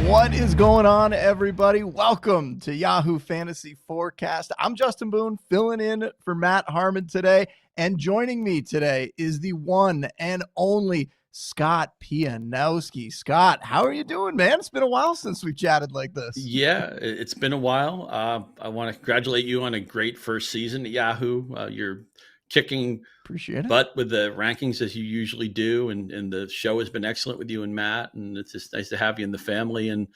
What is going on, everybody? Welcome to Yahoo Fantasy Forecast. I'm Justin Boone, filling in for Matt Harmon today, and joining me today is the one and only Scott Pianowski. Scott, how are you doing, man? It's been a while since we've chatted like this. Yeah, it's been a while. I want to congratulate you on a great first season at Yahoo. You're kicking Appreciate it. butt with the rankings as you usually do, and the show has been excellent with you and Matt, and it's just nice to have you in the family. And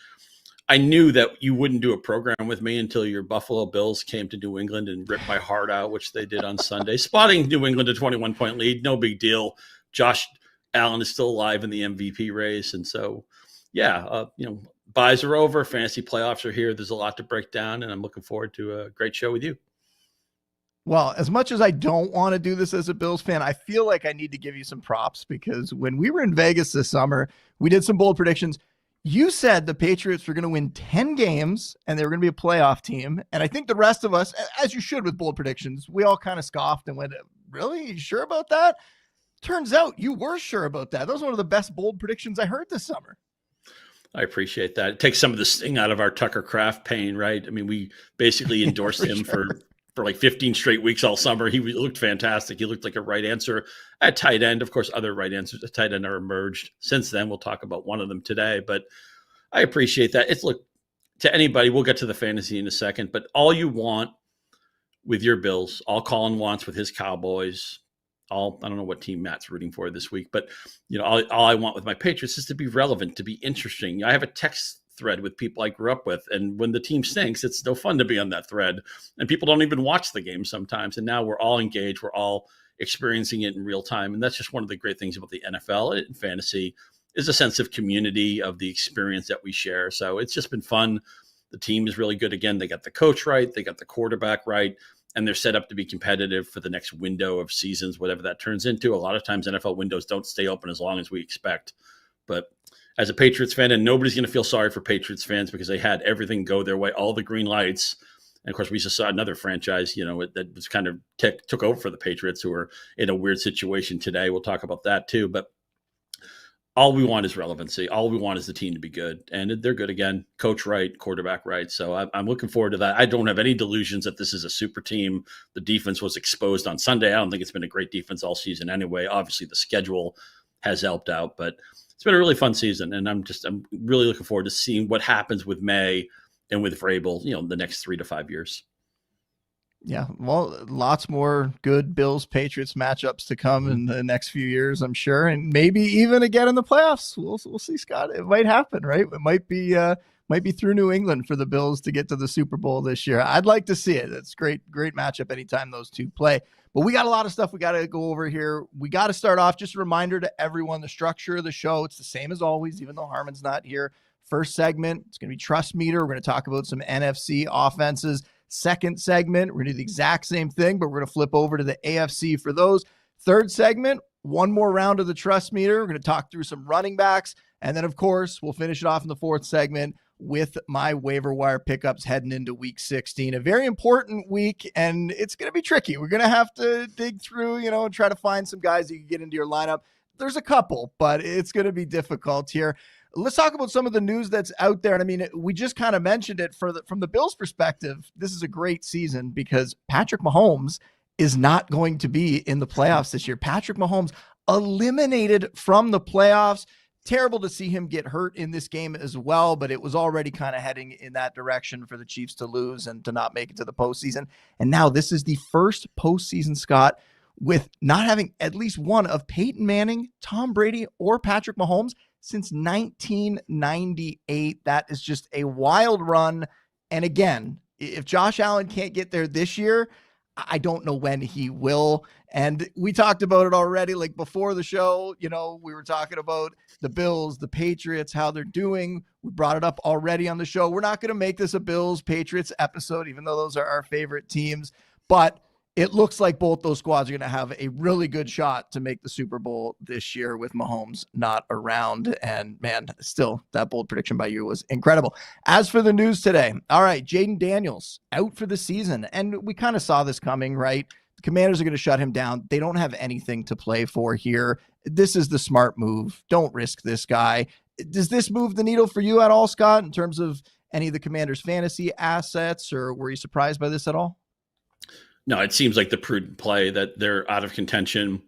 I knew that you wouldn't do a program with me until your Buffalo Bills came to New England and ripped my heart out, which they did on Sunday. Spotting New England a 21-point lead, no big deal. Josh Allen is still alive in the MVP race, and so buys are over, fantasy playoffs are here. There's a lot to break down, and I'm looking forward to a great show with you. Well, as much as I don't want to do this as a Bills fan, I feel like I need to give you some props, because when we were in Vegas this summer, we did some bold predictions. You said the Patriots were going to win 10 games and they were going to be a playoff team. And I think the rest of us, as you should with bold predictions, we all kind of scoffed and went, really? You sure about that? Turns out you were sure about that. That was one of the best bold predictions I heard this summer. I appreciate that. It takes some of the sting out of our Tucker Kraft pain, right? I mean, we basically endorsed him for like 15 straight weeks all summer. He looked fantastic. He looked like a right answer at tight end. Of course, other right answers at tight end are emerged since then. We'll talk about one of them today, but I appreciate that. Look, to anybody, we'll get to the fantasy in a second, but all you want with your Bills, all Colin wants with his Cowboys, I don't know what team Matt's rooting for this week, but all I want with my Patriots is to be relevant, to be interesting. I have a text thread with people I grew up with, and when the team stinks, it's no fun to be on that thread, and people don't even watch the game sometimes. And now we're all engaged, we're all experiencing it in real time, and that's just one of the great things about the NFL and fantasy is a sense of community, of the experience that we share. So it's just been fun. The team is really good. Again, they got the coach right, they got the quarterback right, and they're set up to be competitive for the next window of seasons, whatever that turns into. A lot of times NFL windows don't stay open as long as we expect, but as a Patriots fan, and nobody's going to feel sorry for Patriots fans because they had everything go their way, all the green lights. And of course, we just saw another franchise, that was kind of took over for the Patriots, who are in a weird situation today. We'll talk about that too. But all we want is relevancy. All we want is the team to be good. And they're good again. Coach right, quarterback right. So I'm looking forward to that. I don't have any delusions that this is a super team. The defense was exposed on Sunday. I don't think it's been a great defense all season anyway. Obviously, the schedule has helped out, but it's been a really fun season, and I'm really looking forward to seeing what happens with May and with Vrabel, the next 3 to 5 years. Yeah, well, lots more good Bills-Patriots matchups to come in the next few years, I'm sure, and maybe even again in the playoffs. We'll see, Scott. It might happen, right? It might be through New England for the Bills to get to the Super Bowl this year. I'd like to see it. It's great matchup anytime those two play. But we got a lot of stuff we got to go over here. We got to start off. Just a reminder to everyone, the structure of the show, it's the same as always, even though Harmon's not here. First segment, it's going to be Trust Meter. We're going to talk about some NFC offenses. Second segment, we're going to do the exact same thing, but we're going to flip over to the AFC for those. Third segment, one more round of the Trust Meter. We're going to talk through some running backs. And then, of course, we'll finish it off in the fourth segment with my waiver wire pickups heading into week 16, a very important week, and it's going to be tricky. We're going to have to dig through, and try to find some guys that you can get into your lineup. There's a couple, but it's going to be difficult here. Let's talk about some of the news that's out there. And I mean, we just kind of mentioned it from the Bills' perspective. This is a great season because Patrick Mahomes is not going to be in the playoffs this year. Patrick Mahomes eliminated from the playoffs. Terrible to see him get hurt in this game as well, but it was already kind of heading in that direction for the Chiefs to lose and to not make it to the postseason. And now this is the first postseason, Scott, with not having at least one of Peyton Manning, Tom Brady, or Patrick Mahomes since 1998. That is just a wild run. And again, if Josh Allen can't get there this year, I don't know when he will. And we talked about it already, like before the show, we were talking about the Bills, the Patriots, how they're doing. We brought it up already on the show. We're not going to make this a Bills Patriots episode, even though those are our favorite teams, but it looks like both those squads are going to have a really good shot to make the Super Bowl this year with Mahomes not around. And man, still, that bold prediction by you was incredible. As for the news today, all right, Jaden Daniels out for the season. And we kind of saw this coming, right? The Commanders are going to shut him down. They don't have anything to play for here. This is the smart move. Don't risk this guy. Does this move the needle for you at all, Scott, in terms of any of the Commanders' fantasy assets, or were you surprised by this at all? No, it seems like the prudent play that they're out of contention.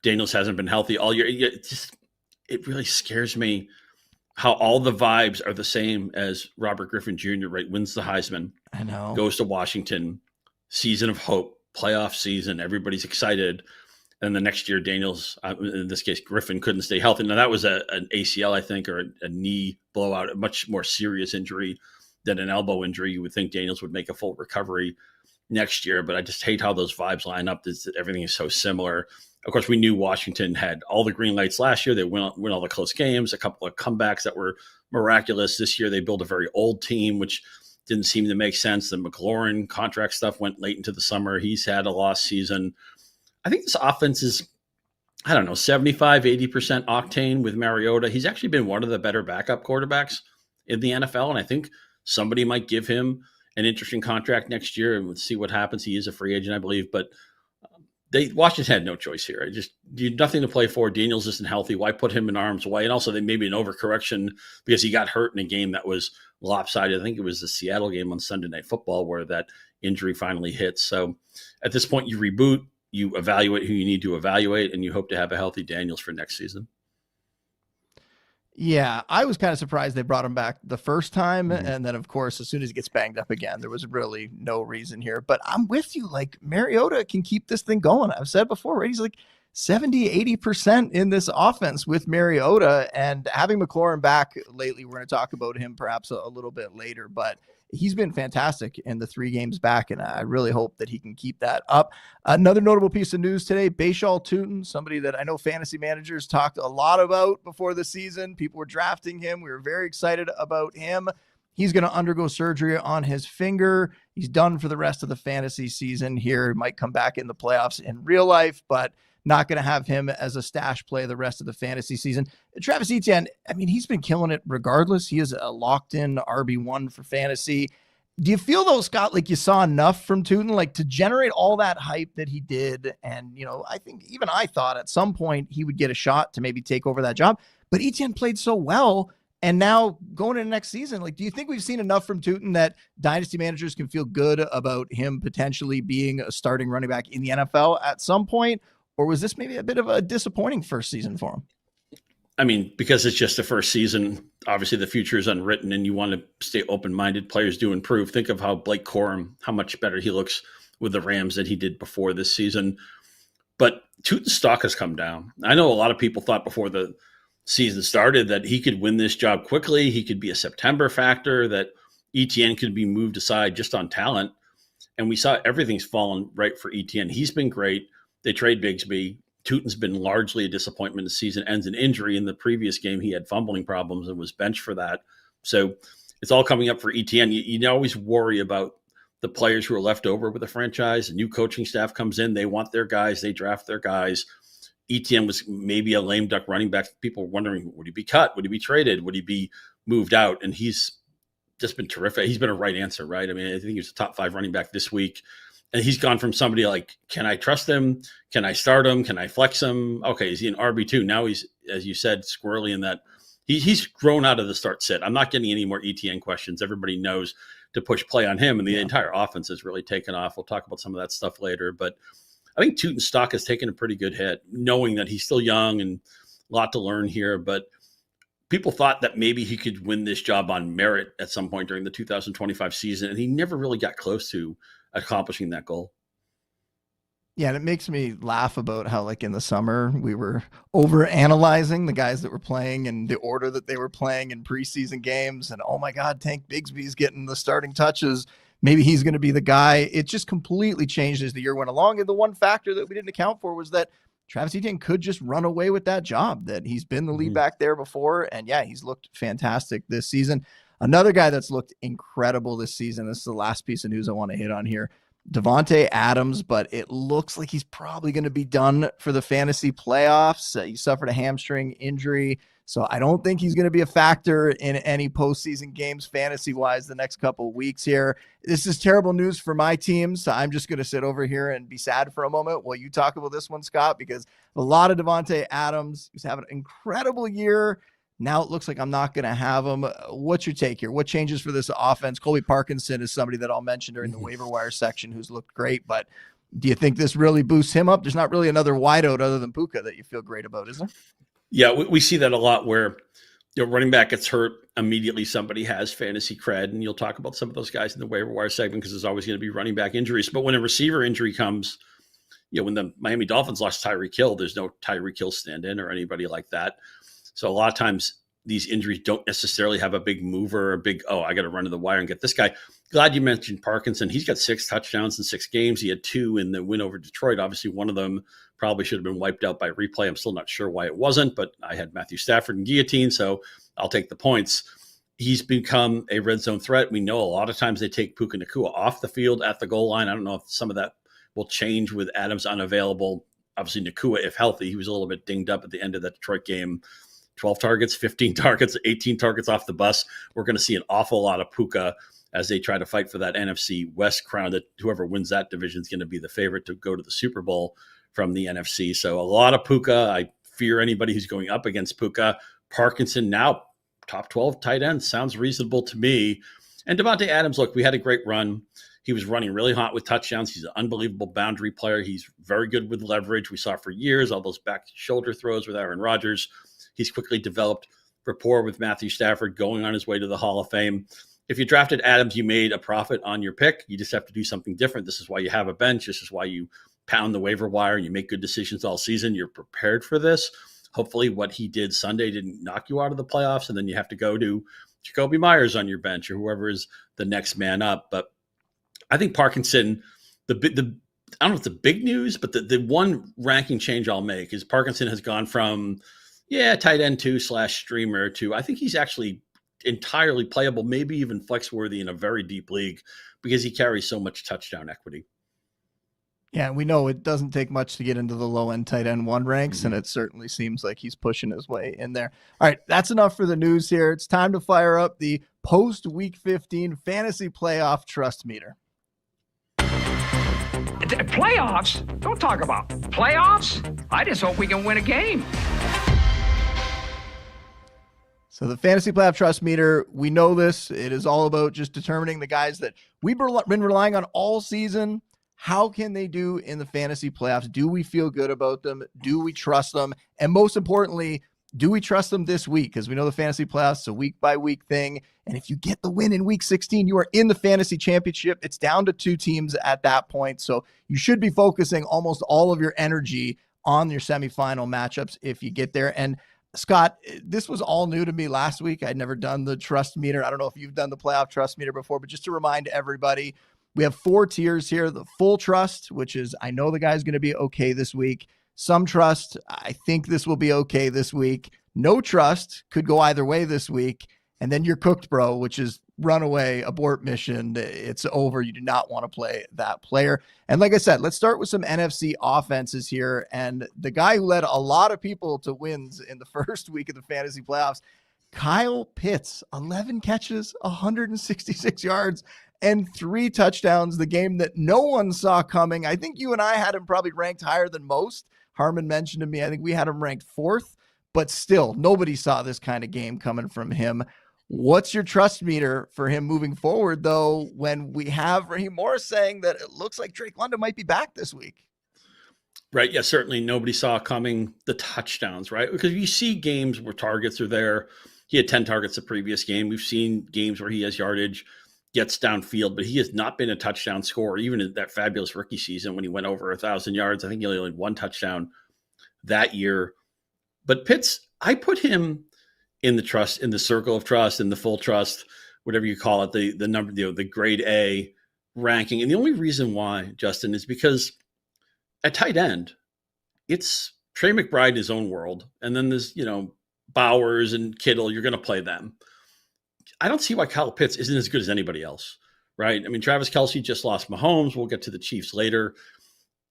Daniels hasn't been healthy all year. It really scares me how all the vibes are the same as Robert Griffin Jr., right? Wins the Heisman. I know. Goes to Washington. Season of hope. Playoff season. Everybody's excited. And the next year, Daniels, in this case, Griffin, couldn't stay healthy. Now, that was an ACL, I think, or a knee blowout, a much more serious injury than an elbow injury. You would think Daniels would make a full recovery next year, but I just hate how those vibes line up. Everything is so similar. Of course, we knew Washington had all the green lights last year. They win all the close games, a couple of comebacks that were miraculous. This year, they built a very old team, which didn't seem to make sense. The McLaurin contract stuff went late into the summer. He's had a lost season. I think this offense is, 75, 80% octane with Mariota. He's actually been one of the better backup quarterbacks in the NFL, and I think somebody might give him an interesting contract next year, and we'll see what happens. He is a free agent, I believe, but Washington had no choice here. You nothing to play for. Daniels isn't healthy. Why put him in harm's way? And also, they maybe an overcorrection because he got hurt in a game that was lopsided. I think it was the Seattle game on Sunday Night Football where that injury finally hit. So at this point, you reboot, you evaluate who you need to evaluate, and you hope to have a healthy Daniels for next season. Yeah, I was kind of surprised they brought him back the first time. Mm-hmm. And then, of course, as soon as he gets banged up again, there was really no reason here. But I'm with you. Like, Mariota can keep this thing going. I've said before, right? He's like 70, 80% in this offense with Mariota. And having McLaurin back lately, we're going to talk about him perhaps a little bit later. But he's been fantastic in the 3 games back, and I really hope that he can keep that up. Another notable piece of news today, Bashal Tutin, somebody that I know fantasy managers talked a lot about before the season. People were drafting him. We were very excited about him. He's going to undergo surgery on his finger. He's done for the rest of the fantasy season here. He might come back in the playoffs in real life, but not going to have him as a stash play the rest of the fantasy season. Travis Etienne, I mean, he's been killing it regardless. He is a locked-in RB1 for fantasy. Do you feel, though, Scott, like you saw enough from Tutin, like to generate all that hype that he did? And, I think even I thought at some point he would get a shot to maybe take over that job. But Etienne played so well. And now going into next season, like, do you think we've seen enough from Tutin that dynasty managers can feel good about him potentially being a starting running back in the NFL at some point? Or was this maybe a bit of a disappointing first season for him? I mean, because it's just the first season, obviously the future is unwritten and you want to stay open-minded. Players do improve. Think of how Blake Corum, how much better he looks with the Rams than he did before this season. But Tutin's stock has come down. I know a lot of people thought before the season started that he could win this job quickly. He could be a September factor, that Etienne could be moved aside just on talent. And we saw everything's fallen right for Etienne. He's been great. They trade Bigsby. Tutin's been largely a disappointment. The season ends in injury. In the previous game, he had fumbling problems and was benched for that. So it's all coming up for Etienne. You always worry about the players who are left over with the franchise. A new coaching staff comes in. They want their guys. They draft their guys. Etienne was maybe a lame duck running back. People were wondering, would he be cut? Would he be traded? Would he be moved out? And he's just been terrific. He's been a right answer, right? I mean, I think he was a top 5 running back this week. And he's gone from somebody like, can I trust him? Can I start him? Can I flex him? Okay, is he an RB2? Now he's, as you said, squirrely in that he's grown out of the start sit. I'm not getting any more Etienne questions. Everybody knows to push play on him, and the entire offense has really taken off. We'll talk about some of that stuff later. But I think Tutin's stock has taken a pretty good hit, knowing that he's still young and a lot to learn here. But people thought that maybe he could win this job on merit at some point during the 2025 season, and he never really got close to accomplishing that goal. Yeah, and it makes me laugh about how, like, in the summer, we were over analyzing the guys that were playing and the order that they were playing in preseason games. And, oh my God, Tank Bigsby's getting the starting touches. Maybe he's going to be the guy. It just completely changed as the year went along. And the one factor that we didn't account for was that Travis Etienne could just run away with that job, that he's been the lead back there before. And yeah, he's looked fantastic this season. Another guy that's looked incredible this season, this is the last piece of news I want to hit on here, Davante Adams, but it looks like he's probably going to be done for the fantasy playoffs. He suffered a hamstring injury, so I don't think he's going to be a factor in any postseason games fantasy-wise the next couple of weeks here. This is terrible news for my team, so I'm just going to sit over here and be sad for a moment while you talk about this one, Scott, because a lot of Davante Adams, he's having an incredible year. Now it looks like I'm not going to have him. What's your take here? What changes for this offense? Colby Parkinson is somebody that I'll mention during the waiver wire section who's looked great, but do you think this really boosts him up? There's not really another wideout other than Puka that you feel great about, is there? Yeah, we see that a lot where running back gets hurt, immediately somebody has fantasy cred, and you'll talk about some of those guys in the waiver wire segment because there's always going to be running back injuries. But when a receiver injury comes, when the Miami Dolphins lost Tyreek Hill, there's no Tyreek Hill stand-in or anybody like that. So a lot of times these injuries don't necessarily have a big mover or a big, I got to run to the wire and get this guy. Glad you mentioned Parkinson. He's got 6 touchdowns in 6 games. He had 2 in the win over Detroit. Obviously, one of them probably should have been wiped out by replay. I'm still not sure why it wasn't, but I had Matthew Stafford and guillotine, so I'll take the points. He's become a red zone threat. We know a lot of times they take Puka Nacua off the field at the goal line. I don't know if some of that will change with Adams unavailable. Obviously, Nacua, if healthy, he was a little bit dinged up at the end of that Detroit game. 12 targets, 15 targets, 18 targets off the bus. We're going to see an awful lot of Puka as they try to fight for that NFC West crown, that whoever wins that division is going to be the favorite to go to the Super Bowl from the NFC. So a lot of Puka. I fear anybody who's going up against Puka. Parkinson now top 12 tight end sounds reasonable to me. And Devontae Adams, look, we had a great run. He was running really hot with touchdowns. He's an unbelievable boundary player. He's very good with leverage. We saw for years all those back shoulder throws with Aaron Rodgers. He's quickly developed rapport with Matthew Stafford, going on his way to the Hall of Fame. If you drafted Adams, you made a profit on your pick. You just have to do something different. This is why you have a bench. This is why you pound the waiver wire and you make good decisions all season. You're prepared for this. Hopefully what he did Sunday didn't knock you out of the playoffs, and then you have to go to Jacoby Myers on your bench or whoever is the next man up. But I think Parkinson, I don't know if it's the big news, but the one ranking change I'll make is Parkinson has gone from tight end 2/streamer to I think he's actually entirely playable, maybe even flex worthy in a very deep league because he carries so much touchdown equity. Yeah, we know it doesn't take much to get into the low end tight end 1 ranks, and it certainly seems like he's pushing his way in there. All right, that's enough for the news here. It's time to fire up the post week 15 fantasy playoff trust meter. Playoffs? Don't talk about playoffs. I just hope we can win a game. So the fantasy playoff trust meter, we know this. It is all about just determining the guys that we've been relying on all season. How can they do in the fantasy playoffs? Do we feel good about them? Do we trust them? And most importantly, do we trust them this week? Because we know the fantasy playoffs is a week-by-week thing. And if you get the win in week 16, you are in the fantasy championship. It's down to 2 teams at that point. So you should be focusing almost all of your energy on your semifinal matchups if you get there. And Scott, this was all new to me last week. I'd never done the trust meter. I don't know if you've done the playoff trust meter before, but just to remind everybody, we have 4 tiers here. The full trust, which is I know the guy's going to be okay this week. Some trust, I think this will be okay this week. No trust, could go either way this week. And then you're cooked, bro, which is runaway, abort mission. It's over. You do not want to play that player. And like I said, let's start with some NFC offenses here. And the guy who led a lot of people to wins in the first week of the fantasy playoffs, Kyle Pitts, 11 catches, 166 yards, and 3 touchdowns, the game that no one saw coming. I think you and I had him probably ranked higher than most. Harmon mentioned to me, I think we had him ranked 4th, but still nobody saw this kind of game coming from him. What's your trust meter for him moving forward, though, when we have Raheem Morris saying that it looks like Drake London might be back this week? Right. Yeah, certainly nobody saw coming the touchdowns, right? Because you see games where targets are there. He had 10 targets the previous game. We've seen games where he has yardage, gets downfield, but he has not been a touchdown scorer, even in that fabulous rookie season when he went over 1,000 yards. I think he only had 1 touchdown that year. But Pitts, I put him in the trust, in the circle of trust, in the full trust, whatever you call it, the number, the grade A ranking. And the only reason why, Justin, is because at tight end, it's Trey McBride in his own world. And then there's, Bowers and Kittle, you're going to play them. I don't see why Kyle Pitts isn't as good as anybody else, right? I mean, Travis Kelce just lost Mahomes. We'll get to the Chiefs later.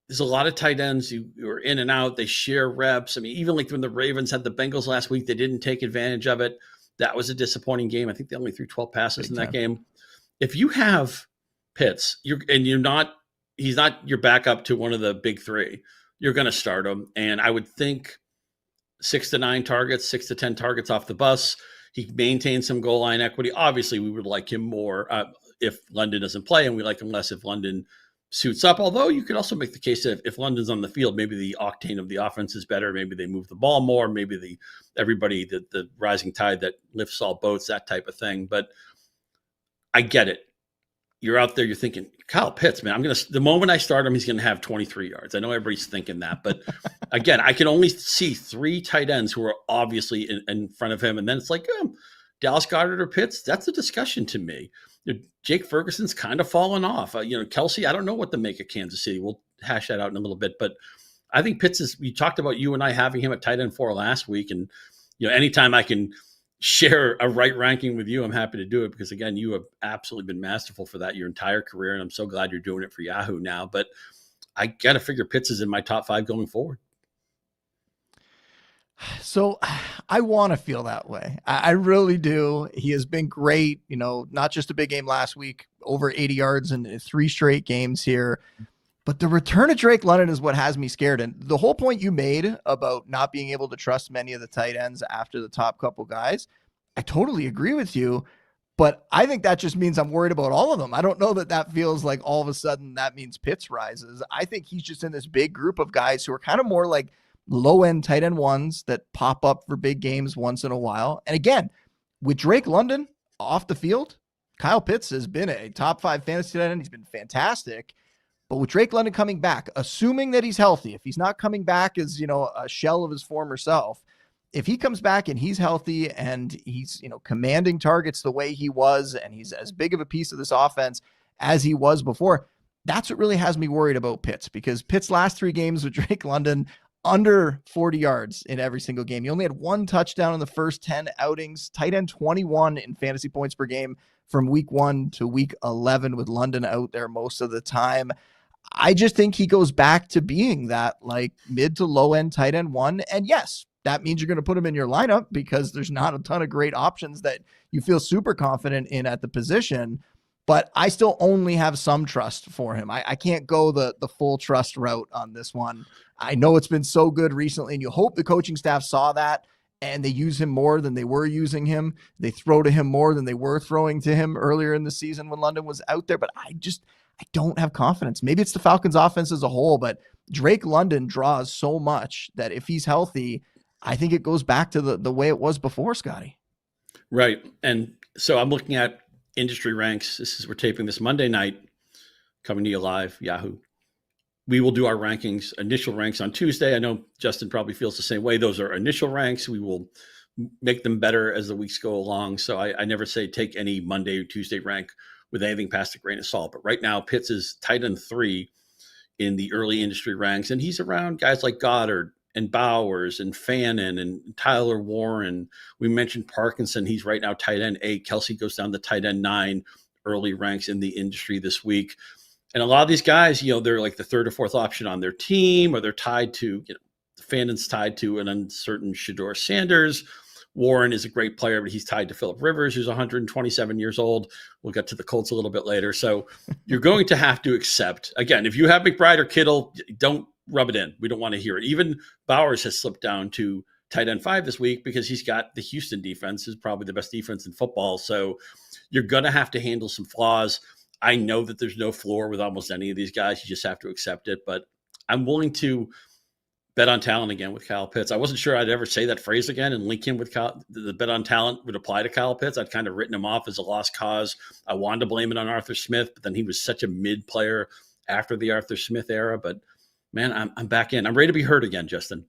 There's a lot of tight ends who are in and out. They share reps. I mean, even like when the Ravens had the Bengals last week, they didn't take advantage of it. That was a disappointing game. I think they only threw 12 passes in that game. If you have Pitts, he's not your backup to one of the big 3, you're going to start him. And I would think 6 to 9 targets, 6 to 10 targets off the bus. He maintains some goal line equity. Obviously, we would like him more if London doesn't play, and we like him less if London suits up. Although you could also make the case that if London's on the field, maybe the octane of the offense is better. Maybe they move the ball more. Maybe the rising tide that lifts all boats, that type of thing. But I get it. You're out there, you're thinking, Kyle Pitts, man, the moment I start him, he's going to have 23 yards. I know everybody's thinking that, but again, I can only see 3 tight ends who are obviously in front of him. And then it's like, Dallas Goedert or Pitts, that's a discussion to me. Jake Ferguson's kind of fallen off. Kelsey, I don't know what to make of Kansas City. We'll hash that out in a little bit, but I think Pitts we talked about you and I having him at tight end 4 last week. And, anytime I can share a right ranking with you, I'm happy to do it, because again, you have absolutely been masterful for that your entire career. And I'm so glad you're doing it for Yahoo now, but I got to figure Pitts is in my top 5 going forward. So I want to feel that way. I really do. He has been great, not just a big game last week, over 80 yards in 3 straight games here, but the return of Drake London is what has me scared. And the whole point you made about not being able to trust many of the tight ends after the top couple guys, I totally agree with you, but I think that just means I'm worried about all of them. I don't know that feels like all of a sudden that means Pitts rises. I think he's just in this big group of guys who are kind of more like low-end tight end ones that pop up for big games once in a while. And again, with Drake London off the field, Kyle Pitts has been a top 5 fantasy tight end. He's been fantastic. But with Drake London coming back, assuming that he's healthy, if he's not coming back as, a shell of his former self, if he comes back and he's healthy and he's, commanding targets the way he was, and he's as big of a piece of this offense as he was before, that's what really has me worried about Pitts, because Pitts' last 3 games with Drake London, under 40 yards in every single game. He only had 1 touchdown in the first 10 outings, tight end 21 in fantasy points per game from week 1 to week 11 with London out there most of the time. I just think he goes back to being that like mid to low end tight end 1. And yes, that means you're going to put him in your lineup because there's not a ton of great options that you feel super confident in at the position. But I still only have some trust for him. I can't go the full trust route on this one. I know it's been so good recently, and you hope the coaching staff saw that and they use him more than they were using him. They throw to him more than they were throwing to him earlier in the season when London was out there. But I don't have confidence. Maybe it's the Falcons offense as a whole, but Drake London draws so much that if he's healthy, I think it goes back to the way it was before, Scotty. Right. And so I'm looking at industry ranks. We're taping this Monday night, coming to you live, Yahoo. We will do our initial ranks on Tuesday. I know Justin probably feels the same way. Those are initial ranks. We will make them better as the weeks go along. So I never say take any Monday or Tuesday rank with anything past a grain of salt. But right now, Pitts is tight end 3 in the early industry ranks. And he's around guys like Goddard and Bowers and Fannin and Tyler Warren. We mentioned Parkinson. He's right now tight end 8. Kelsey goes down to tight end 9, early ranks in the industry this week. And a lot of these guys, they're like the 3rd or 4th option on their team, or they're tied to, Fannin's tied to an uncertain Shedeur Sanders. Warren is a great player, but he's tied to Phillip Rivers, who's 127 years old. We'll get to the Colts a little bit later. So you're going to have to accept, again, if you have McBride or Kittle, don't rub it in. We don't want to hear it. Even Bowers has slipped down to tight end 5 this week because he's got the Houston defense, is probably the best defense in football. So you're going to have to handle some flaws. I know that there's no floor with almost any of these guys. You just have to accept it. But I'm willing to bet on talent again with Kyle Pitts. I wasn't sure I'd ever say that phrase again and link him with the bet on talent would apply to Kyle Pitts. I'd kind of written him off as a lost cause. I wanted to blame it on Arthur Smith, but then he was such a mid player after the Arthur Smith era. But man, I'm back in. I'm ready to be hurt again, Justin.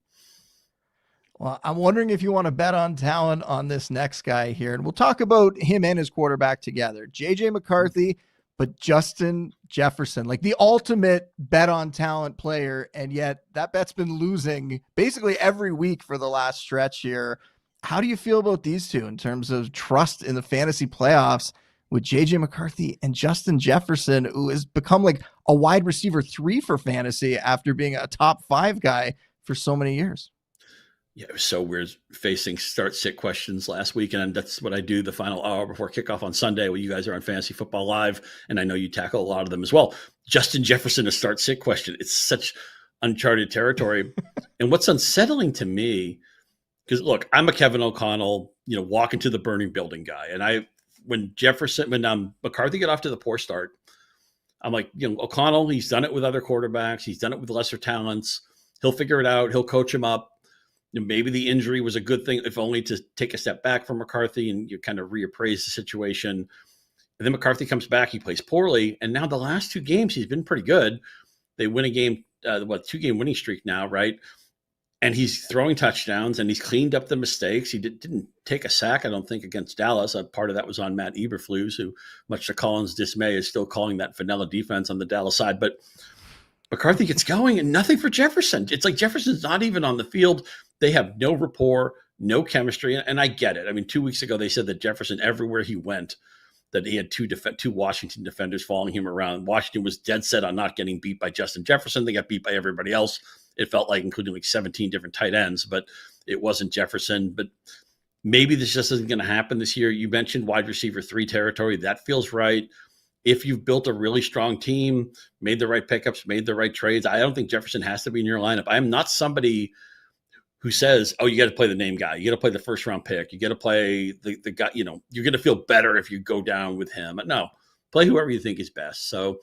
Well, I'm wondering if you want to bet on talent on this next guy here. And we'll talk about him and his quarterback together. JJ McCarthy, but Justin Jefferson, like the ultimate bet on talent player. And yet that bet's been losing basically every week for the last stretch here. How do you feel about these two in terms of trust in the fantasy playoffs with JJ McCarthy and Justin Jefferson, who has become like a wide receiver 3 for fantasy after being a top 5 guy for so many years? Yeah, it was so weird facing start-sit questions last week, and that's what I do the final hour before kickoff on Sunday when you guys are on Fantasy Football Live, and I know you tackle a lot of them as well. Justin Jefferson, a start-sit question. It's such uncharted territory. And what's unsettling to me Because look, I'm a Kevin O'Connell, walking to the burning building guy. And when McCarthy got off to the poor start, I'm like, O'Connell, he's done it with other quarterbacks. He's done it with lesser talents. He'll figure it out. He'll coach him up. Maybe the injury was a good thing, if only to take a step back from McCarthy and you kind of reappraise the situation. And then McCarthy comes back. He plays poorly. And now the last 2 games, he's been pretty good. They win a game, 2-game winning streak now, right? And he's throwing touchdowns and he's cleaned up the mistakes. He didn't take a sack, I don't think, against Dallas. Part of that was on Matt Eberflus, who, much to Colin's dismay, is still calling that vanilla defense on the Dallas side. But McCarthy gets going and nothing for Jefferson. It's like Jefferson's not even on the field. They have no rapport, no chemistry. And I get it. I mean, 2 weeks ago, they said that Jefferson, everywhere he went, that he had two Washington defenders following him around. Washington was dead set on not getting beat by Justin Jefferson. They got beat by everybody else. It felt like, including like 17 different tight ends, but it wasn't Jefferson. But maybe this just isn't going to happen this year. You mentioned wide receiver 3 territory. That feels right. If you've built a really strong team, made the right pickups, made the right trades, I don't think Jefferson has to be in your lineup. I am not somebody who says, oh, you got to play the name guy. You got to play the first round pick. You got to play the guy, you're going to feel better if you go down with him. No, play whoever you think is best. So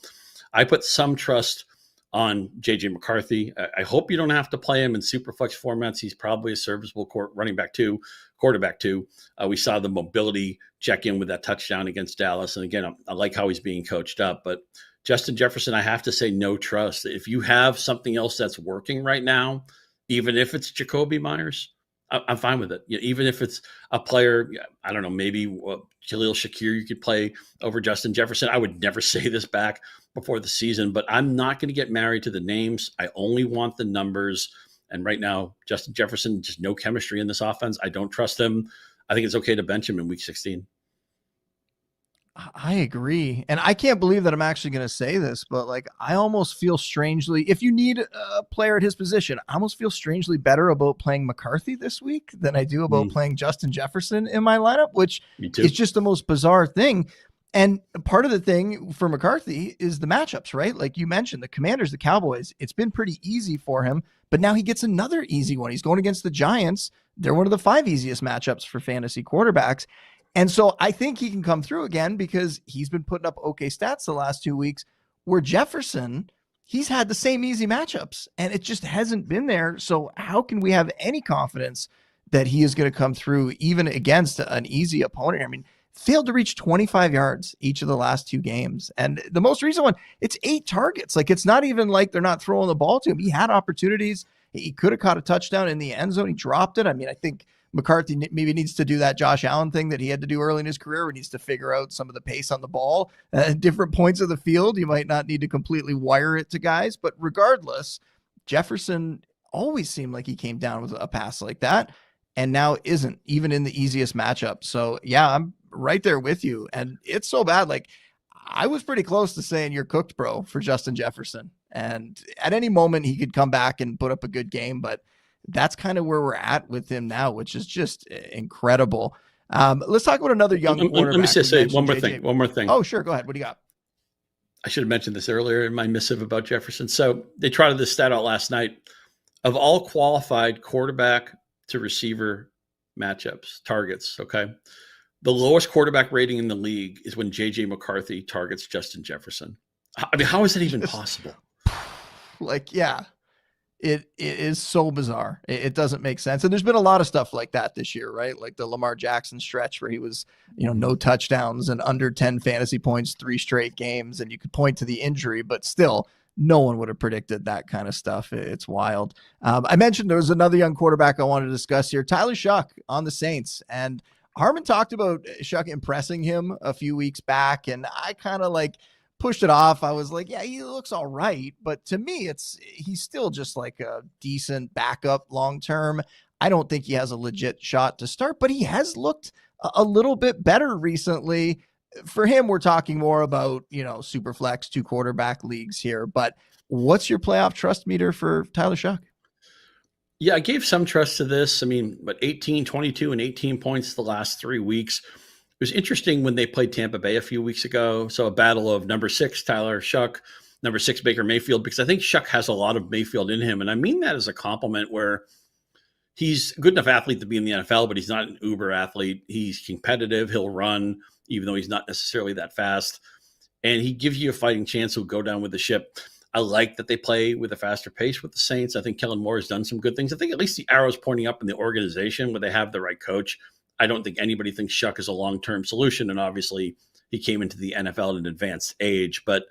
I put some trust on JJ McCarthy. I hope you don't have to play him in super flex formats. He's probably a serviceable quarterback too. We saw the mobility check in with that touchdown against Dallas. And again, I like how he's being coached up, but Justin Jefferson, I have to say no trust. If you have something else that's working right now, even if it's Jacoby Myers, I'm fine with it. Even if it's a player, I don't know, maybe Khalil Shakir you could play over Justin Jefferson. I would never say this back before the season, but I'm not going to get married to the names. I only want the numbers. And right now, Justin Jefferson, just no chemistry in this offense. I don't trust him. I think it's okay to bench him in week 16. I agree. And I can't believe that I'm actually going to say this, but like, I almost feel strangely, if you need a player at his position, I almost feel strangely better about playing McCarthy this week than I do about playing Justin Jefferson in my lineup, which is just the most bizarre thing. And part of the thing for McCarthy is the matchups, right? Like you mentioned, the Commanders, the Cowboys, it's been pretty easy for him, but now he gets another easy one. He's going against the Giants. They're one of the 5 easiest matchups for fantasy quarterbacks. And so I think he can come through again because he's been putting up okay stats the last 2 weeks, where Jefferson, he's had the same easy matchups and it just hasn't been there. So how can we have any confidence that he is going to come through even against an easy opponent? I mean, failed to reach 25 yards each of the last 2 games. And the most recent one, it's 8 targets. Like, it's not even like they're not throwing the ball to him. He had opportunities. He could have caught a touchdown in the end zone. He dropped it. I mean, I think McCarthy maybe needs to do that Josh Allen thing that he had to do early in his career, where he needs to figure out some of the pace on the ball at different points of the field. You might not need to completely wire it to guys, but regardless, Jefferson always seemed like he came down with a pass like that, and now isn't, even in the easiest matchup. So yeah, I'm right there with you. And it's so bad. Like, I was pretty close to saying you're cooked, bro, for Justin Jefferson. And at any moment he could come back and put up a good game, but that's kind of where we're at with him now, which is just incredible. Let's talk about another young quarterback. Let me just say one more thing. Oh, sure. Go ahead. What do you got? I should have mentioned this earlier in my missive about Jefferson. So they trotted this stat out last night. Of all qualified quarterback to receiver matchups, targets, okay, the lowest quarterback rating in the league is when JJ McCarthy targets Justin Jefferson. I mean, how is that even possible? Like, yeah. It is so bizarre. It doesn't make sense. And there's been a lot of stuff like that this year, right? Like the Lamar Jackson stretch where he was, no touchdowns and under 10 fantasy points, 3 straight games. And you could point to the injury, but still no one would have predicted that kind of stuff. It's wild. I mentioned there was another young quarterback I wanted to discuss here, Tyler Shuck on the Saints. And Harmon talked about Shuck impressing him a few weeks back. And I kind of pushed it off. I was like, yeah, he looks all right. But to me, he's still just like a decent backup long-term. I don't think he has a legit shot to start, but he has looked a little bit better recently. For him, we're talking more about, super flex 2 quarterback leagues here, but what's your playoff trust meter for Tyler Shuck? Yeah, I gave some trust to this. I mean, but 18, 22, and 18 points the last 3 weeks. It was interesting when they played Tampa Bay a few weeks ago. So a battle of number 6, Tyler Shuck, number 6, Baker Mayfield, because I think Shuck has a lot of Mayfield in him. And I mean that as a compliment, where he's a good enough athlete to be in the NFL, but he's not an uber athlete. He's competitive. He'll run, even though he's not necessarily that fast. And he gives you a fighting chance. He'll go down with the ship. I like that they play with a faster pace with the Saints. I think Kellen Moore has done some good things. I think at least the arrow's pointing up in the organization where they have the right coach. I don't think anybody thinks Shuck is a long-term solution. And obviously he came into the NFL at an advanced age, but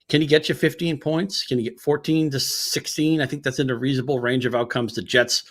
can he get you 15 points? Can he get 14 to 16? I think that's in a reasonable range of outcomes. The Jets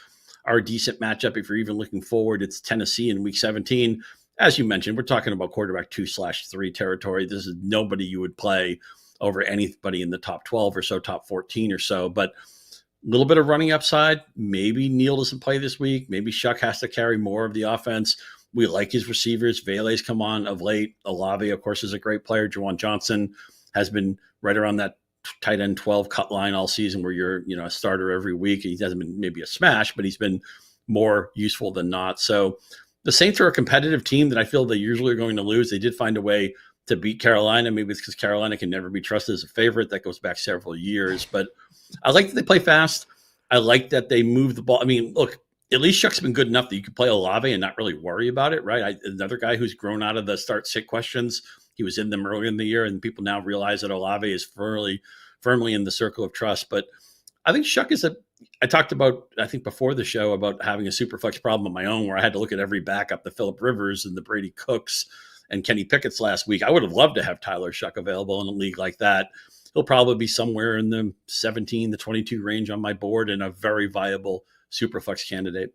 are a decent matchup. If you're even looking forward, it's Tennessee in week 17. As you mentioned, we're talking about quarterback 2/3 territory. This is nobody you would play over anybody in the top 12 or so, top 14 or so, but a little bit of running upside. Maybe Neal doesn't play this week. Maybe Shuck has to carry more of the offense. We like his receivers. Vele's come on of late. Olave, of course, is a great player. Juwan Johnson has been right around that tight end 12 cut line all season where you're, a starter every week. He hasn't been maybe a smash, but he's been more useful than not. So the Saints are a competitive team that I feel they usually are going to lose. They did find a way to beat Carolina. Maybe it's because Carolina can never be trusted as a favorite. That goes back several years. But I like that they play fast. I like that they move the ball. I mean, look, at least Shuck's been good enough that you can play Olave and not really worry about it, right? Another guy who's grown out of the start-sit questions. He was in them early in the year, and people now realize that Olave is firmly in the circle of trust. But I think Shuck is I talked about, I think before the show, about having a super flex problem of my own where I had to look at every backup, the Phillip Rivers and the Brady Cooks and Kenny Pickett's last week. I would have loved to have Tyler Shuck available in a league like that. He'll probably be somewhere in the 17 to 22 range on my board and a very viable super flex candidate.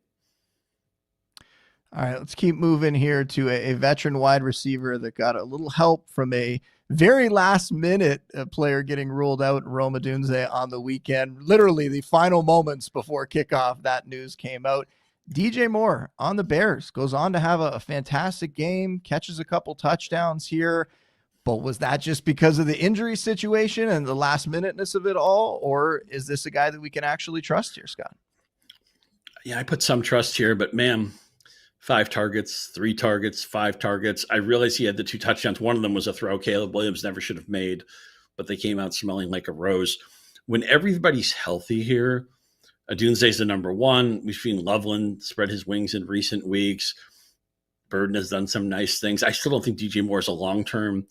All right, let's keep moving here to a veteran wide receiver that got a little help from a very last minute player getting ruled out, Rome Odunze, on the weekend. Literally the final moments before kickoff, that news came out. DJ Moore on the Bears goes on to have a fantastic game, catches a couple touchdowns here. But was that just because of the injury situation and the last minuteness of it all? Or is this a guy that we can actually trust here, Scott? Yeah, I put some trust here, but man, 5 targets, 3 targets, 5 targets. I realized he had the 2 touchdowns. One of them was a throw Caleb Williams never should have made, but they came out smelling like a rose. When everybody's healthy here, Odunze's the number one. We've seen Loveland spread his wings in recent weeks. Burden has done some nice things. I still don't think DJ Moore is a long-term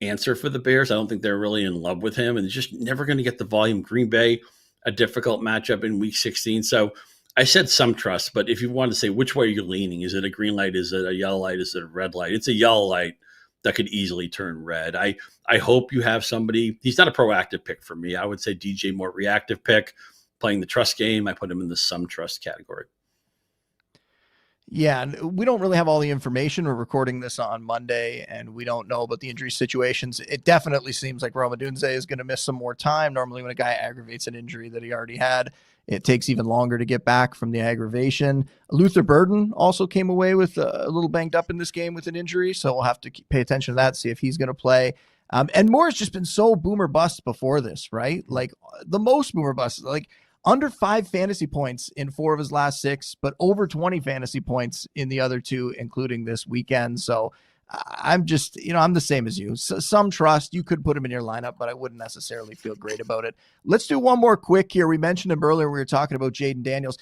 answer for the Bears. I don't think they're really in love with him, and they're just never going to get the volume. Green Bay, a difficult matchup in week 16. So I said some trust, but if you want to say which way you're leaning, is it a green light? Is it a yellow light? Is it a red light? It's a yellow light that could easily turn red. I hope you have somebody. He's not a proactive pick for me. I would say DJ Moore reactive pick, playing the trust game. I put him in the some trust category. Yeah, and we don't really have all the information. We're recording this on Monday, and we don't know about the injury situations. It definitely seems like Rome Odunze is going to miss some more time. Normally when a guy aggravates an injury that he already had, it takes even longer to get back from the aggravation. Luther Burden also came away with a little banged up in this game with an injury, so we'll have to pay attention to that, see if he's going to play. And Moore's just been so boomer bust before this, right? Like the most boomer bust, like under 5 fantasy points in 4 of his last 6, but over 20 fantasy points in the other 2, including this weekend. So I'm just, I'm the same as you. So some trust. You could put him in your lineup, but I wouldn't necessarily feel great about it. Let's do one more quick here. We mentioned him earlier. We were talking about Jaden Daniels.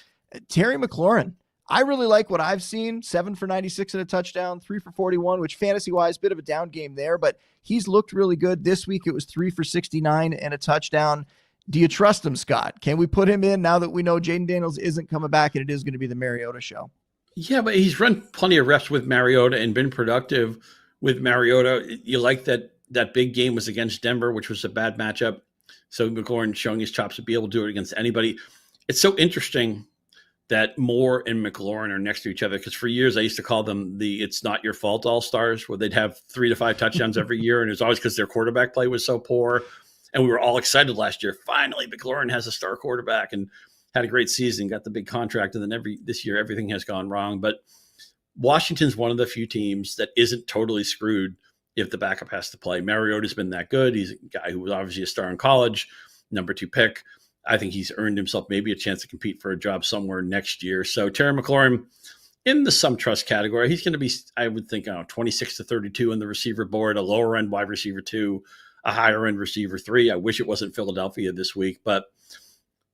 Terry McLaurin. I really like what I've seen. 7 for 96 and a touchdown, 3 for 41, which fantasy-wise, bit of a down game there, but he's looked really good. This week it was 3 for 69 and a touchdown. Do you trust him, Scott? Can we put him in now that we know Jaden Daniels isn't coming back and it is going to be the Mariota show? Yeah, but he's run plenty of reps with Mariota and been productive with Mariota. You like that big game was against Denver, which was a bad matchup. So McLaurin showing his chops to be able to do it against anybody. It's so interesting that Moore and McLaurin are next to each other, because for years I used to call them the "it's not your fault" all-stars, where they'd have 3 to 5 touchdowns every year, and it was always because their quarterback play was so poor. And we were all excited last year. Finally, McLaurin has a star quarterback and had a great season, got the big contract. And then this year, everything has gone wrong. But Washington's one of the few teams that isn't totally screwed if the backup has to play. Mariota's been that good. He's a guy who was obviously a star in college, number 2 pick. I think he's earned himself maybe a chance to compete for a job somewhere next year. So Terry McLaurin in the some trust category, he's going to be, I would think, 26 to 32 on the receiver board, a lower end wide receiver 2, a higher end receiver 3. I wish it wasn't Philadelphia this week, but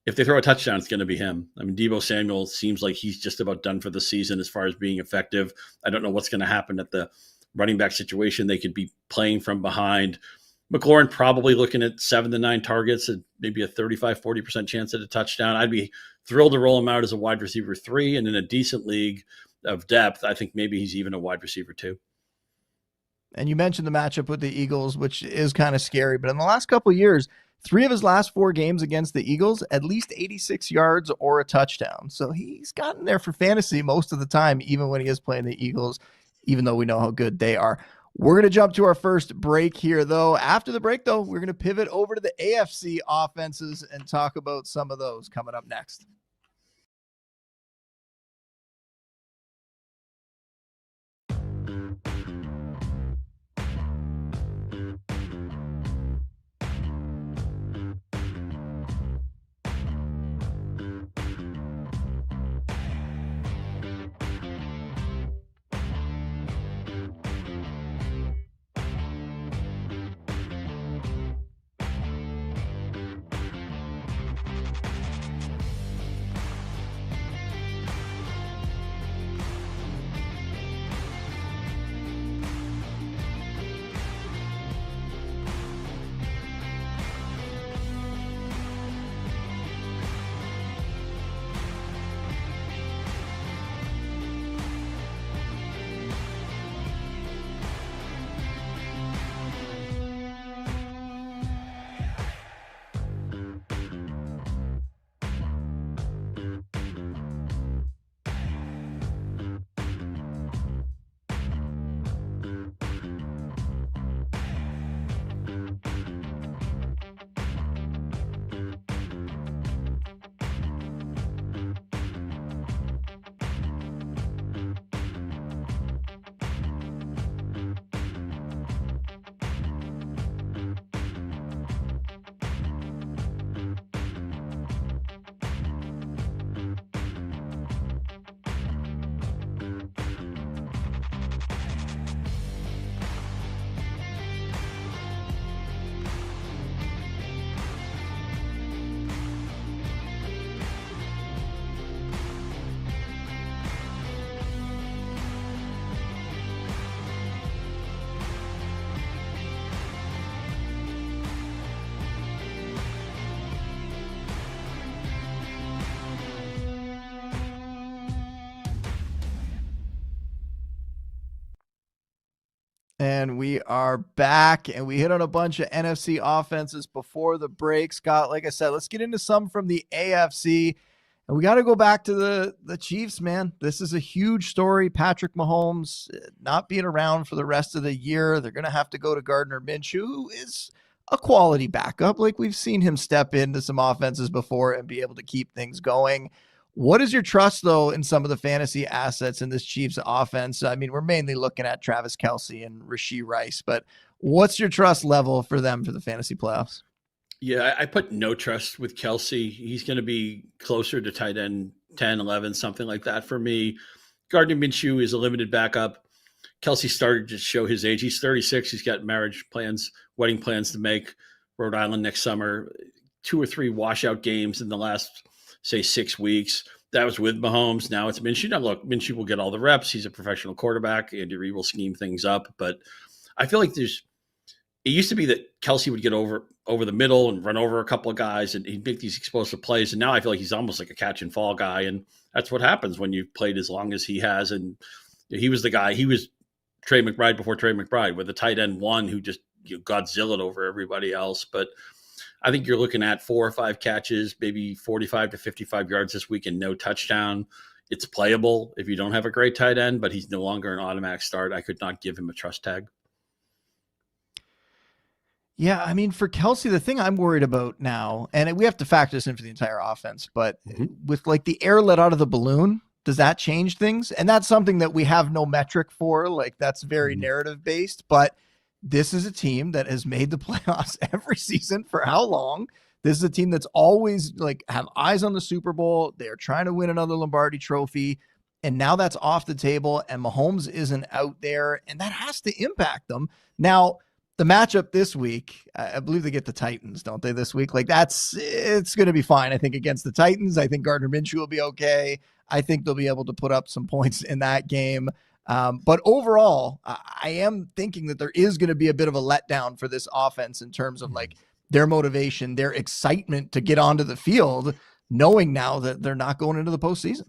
if they throw a touchdown, it's going to be him. I mean, Deebo Samuel seems like he's just about done for the season as far as being effective. I don't know what's going to happen at the running back situation. They could be playing from behind. McLaurin probably looking at 7 to 9 targets and maybe a 35-40% chance at a touchdown. I'd be thrilled to roll him out as a wide receiver 3, and in a decent league of depth, I think maybe he's even a wide receiver 2. And you mentioned the matchup with the Eagles, which is kind of scary, but in the last couple of years, 3 of his last 4 games against the Eagles, at least 86 yards or a touchdown. So he's gotten there for fantasy most of the time, even when he is playing the Eagles, even though we know how good they are. We're going to jump to our first break here, though. After the break, though, we're going to pivot over to the AFC offenses and talk about some of those coming up next. And we are back, and we hit on a bunch of NFC offenses before the break. Scott, like I said, let's get into some from the AFC. And we got to go back to the Chiefs, man. This is a huge story. Patrick Mahomes not being around for the rest of the year. They're going to have to go to Gardner Minshew, who is a quality backup. Like, we've seen him step into some offenses before and be able to keep things going. What is your trust, though, in some of the fantasy assets in this Chiefs offense? I mean, we're mainly looking at Travis Kelce and Rashee Rice, but what's your trust level for them for the fantasy playoffs? Yeah, I put no trust with Kelce. He's going to be closer to tight end 10, 11, something like that for me. Gardner Minshew is a limited backup. Kelce started to show his age. He's 36. He's got marriage plans, wedding plans to make, Rhode Island next summer. 2 or 3 washout games in the last, say, 6 weeks. That was with Mahomes. Now it's Minshew. Now, look, Minshew will get all the reps. He's a professional quarterback. Andy Reid will scheme things up. But I feel like it used to be that Kelce would get over the middle and run over a couple of guys, and he'd make these explosive plays. And now I feel like he's almost like a catch and fall guy. And that's what happens when you've played as long as he has. And he was the guy. He was Trey McBride before Trey McBride, with the tight end one who just Godzilla'd over everybody else. But I think you're looking at 4 or 5 catches, maybe 45 to 55 yards this week and no touchdown. It's playable if you don't have a great tight end, but he's no longer an automatic start. I could not give him a trust tag. Yeah, I mean, for Kelce, the thing I'm worried about now, and we have to factor this in for the entire offense, but with like the air let out of the balloon, does that change things? And that's something that we have no metric for. Like, that's very narrative based, but this is a team that has made the playoffs every season for how long? This is a team that's always like have eyes on the Super Bowl. They're trying to win another Lombardi trophy. And now that's off the table and Mahomes isn't out there, and that has to impact them. Now, the matchup this week, I believe they get the Titans, don't they, this week? Like it's going to be fine. I think against the Titans, I think Gardner Minshew will be okay. I think they'll be able to put up some points in that game. But overall, I am thinking that there is going to be a bit of a letdown for this offense in terms of like their motivation, their excitement to get onto the field, knowing now that they're not going into the postseason.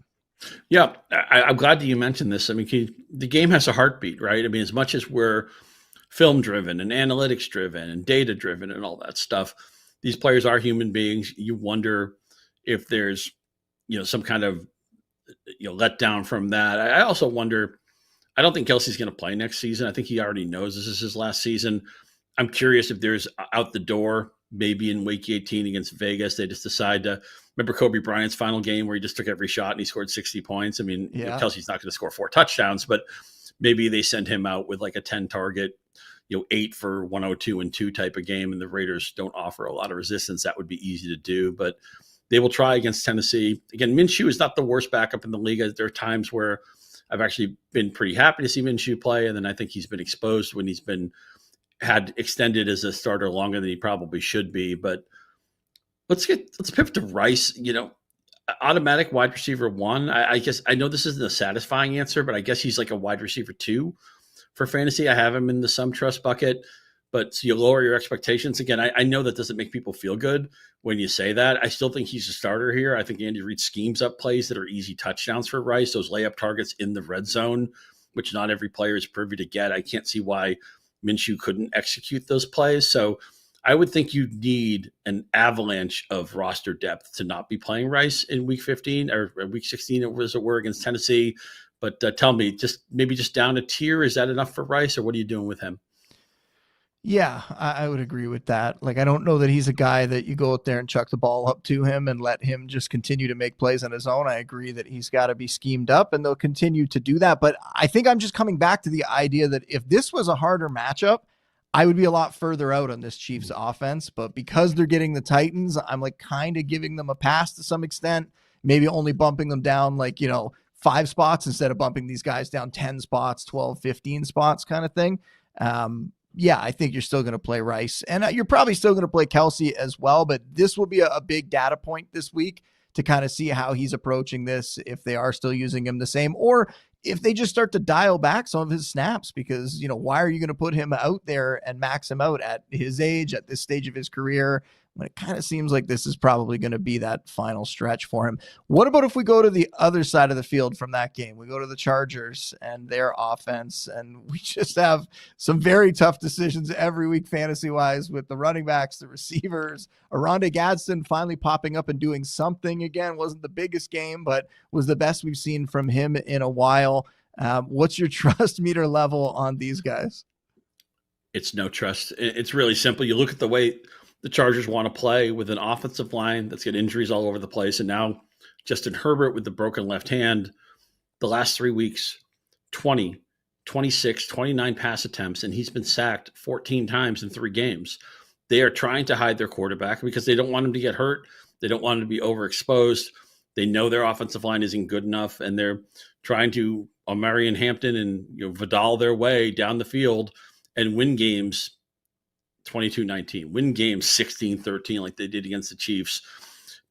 Yeah, I'm glad that you mentioned this. I mean, the game has a heartbeat, right? I mean, as much as we're film driven and analytics driven and data driven and all that stuff, these players are human beings. You wonder if there's, some kind of, letdown from that. I also wonder, I don't think Kelsey's going to play next season. I think he already knows this is his last season. I'm curious if there's out the door, maybe in week 18 against Vegas, they just decide to remember Kobe Bryant's final game where he just took every shot and he scored 60 points. I mean, Kelsey's not going to score 4 touchdowns, but maybe they send him out with like a 10 target, 8 for 102 and 2 type of game. And the Raiders don't offer a lot of resistance. That would be easy to do, but they will try against Tennessee. Again, Minshew is not the worst backup in the league. There are times where I've actually been pretty happy to see Minshew play. And then I think he's been exposed when he's been had extended as a starter longer than he probably should be. But let's pivot to Rice, automatic wide receiver 1. I guess I know this isn't a satisfying answer, but I guess he's like a wide receiver 2 for fantasy. I have him in the some trust bucket, but so you lower your expectations. Again, I know that doesn't make people feel good when you say that. I still think he's a starter here. I think Andy Reid schemes up plays that are easy touchdowns for Rice, those layup targets in the red zone, which not every player is privy to get. I can't see why Minshew couldn't execute those plays. So I would think you need an avalanche of roster depth to not be playing Rice in week 15 or week 16, as it were, against Tennessee. But tell me, maybe just down a tier, is that enough for Rice, or what are you doing with him? Yeah, I would agree with that. Like, I don't know that he's a guy that you go out there and chuck the ball up to him and let him just continue to make plays on his own. I agree that he's got to be schemed up, and they'll continue to do that. But I think I'm just coming back to the idea that if this was a harder matchup, I would be a lot further out on this Chiefs offense. But because they're getting the Titans, I'm like kind of giving them a pass to some extent, maybe only bumping them down like, 5 spots instead of bumping these guys down 10 spots, 12, 15 spots kind of thing. Yeah, I think you're still going to play Rice, and you're probably still going to play Kelsey as well, but this will be a big data point this week to kind of see how he's approaching this, if they are still using him the same, or if they just start to dial back some of his snaps, because, why are you going to put him out there and max him out at his age, at this stage of his career, when it kind of seems like this is probably going to be that final stretch for him. What about if we go to the other side of the field from that game? We go to the Chargers and their offense, and we just have some very tough decisions every week fantasy-wise with the running backs, the receivers. Aronde Gadsden finally popping up and doing something again. Wasn't the biggest game, but was the best we've seen from him in a while. What's your trust meter level on these guys? It's no trust. It's really simple. You look at the way the Chargers want to play with an offensive line that's got injuries all over the place. And now Justin Herbert with the broken left hand, the last 3 weeks, 20, 26, 29 pass attempts, and he's been sacked 14 times in 3 games. They are trying to hide their quarterback because they don't want him to get hurt. They don't want him to be overexposed. They know their offensive line isn't good enough, and they're trying to Marion Hampton and Vidal their way down the field and win games 22-19, win games 16-13 like they did against the Chiefs.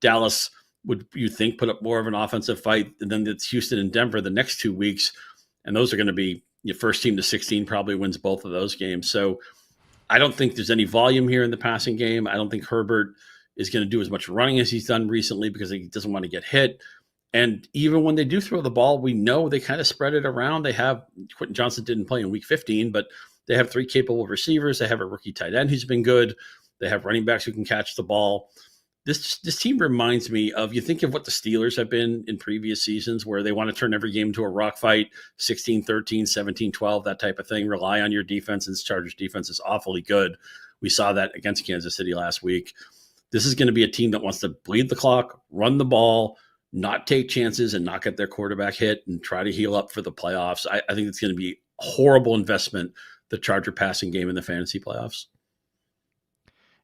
Dallas would, you think, put up more of an offensive fight, and then it's Houston and Denver the next 2 weeks, and those are going to be your first team to 16 probably wins both of those games. So I don't think there's any volume here in the passing game. I don't think Herbert is going to do as much running as he's done recently because he doesn't want to get hit. And even when they do throw the ball, we know they kind of spread it around. They have Quentin Johnson didn't play in week 15, but they have 3 capable receivers. They have a rookie tight end who's been good. They have running backs who can catch the ball. This team reminds me of, you think of what the Steelers have been in previous seasons where they want to turn every game into a rock fight, 16-13, 17-12, that type of thing, rely on your defense, and this Chargers defense is awfully good. We saw that against Kansas City last week. This is going to be a team that wants to bleed the clock, run the ball, not take chances, and not get their quarterback hit and try to heal up for the playoffs. I think it's going to be a horrible investment, the Charger passing game in the fantasy playoffs.